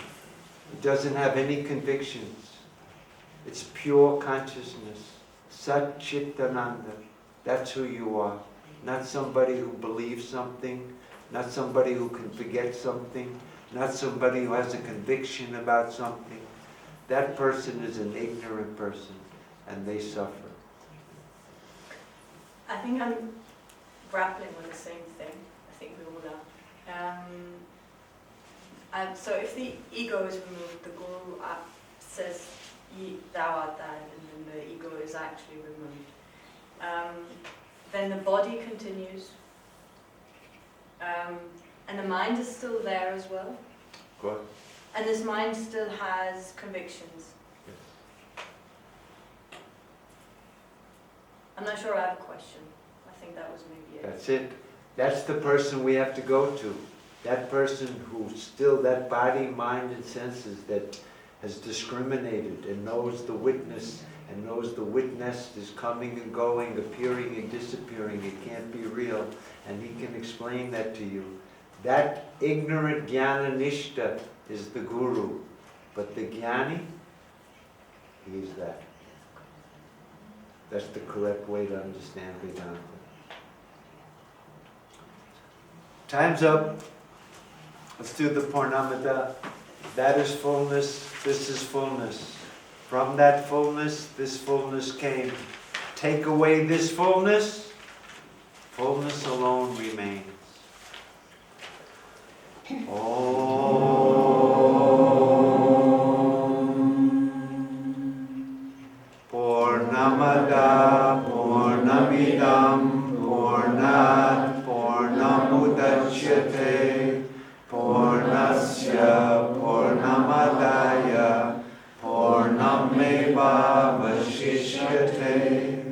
It doesn't have any convictions. It's pure consciousness. Sat Chit Ananda. That's who you are. Not somebody who believes something. Not somebody who can forget something. Not somebody who has a conviction about something. That person is an ignorant person, and they suffer. I think I'm grappling with the same thing. I think we all are. So if the ego is removed, the guru says, thou art that, and then the ego is actually removed. Then the body continues. And the mind is still there as well. Good. And this mind still has convictions. Yes. I'm not sure I have a question. I think that was maybe it. That's it. That's the person we have to go to. That person who's still that body, mind, and senses that has discriminated and knows the witness and knows the witness is coming and going, appearing and disappearing. It can't be real. And he can explain that to you. That ignorant Jnananishta is the guru. But the Gyani, he's that. That's the correct way to understand Vedanta. Time's up. Let's do the Paramahamsa. That is fullness, this is fullness. From that fullness, this fullness came. Take away this fullness, fullness alone remains. Purnamada Purnamidam Purnat Purnamudachyate Purnasya Purnamadaya Purnameva Vashishyate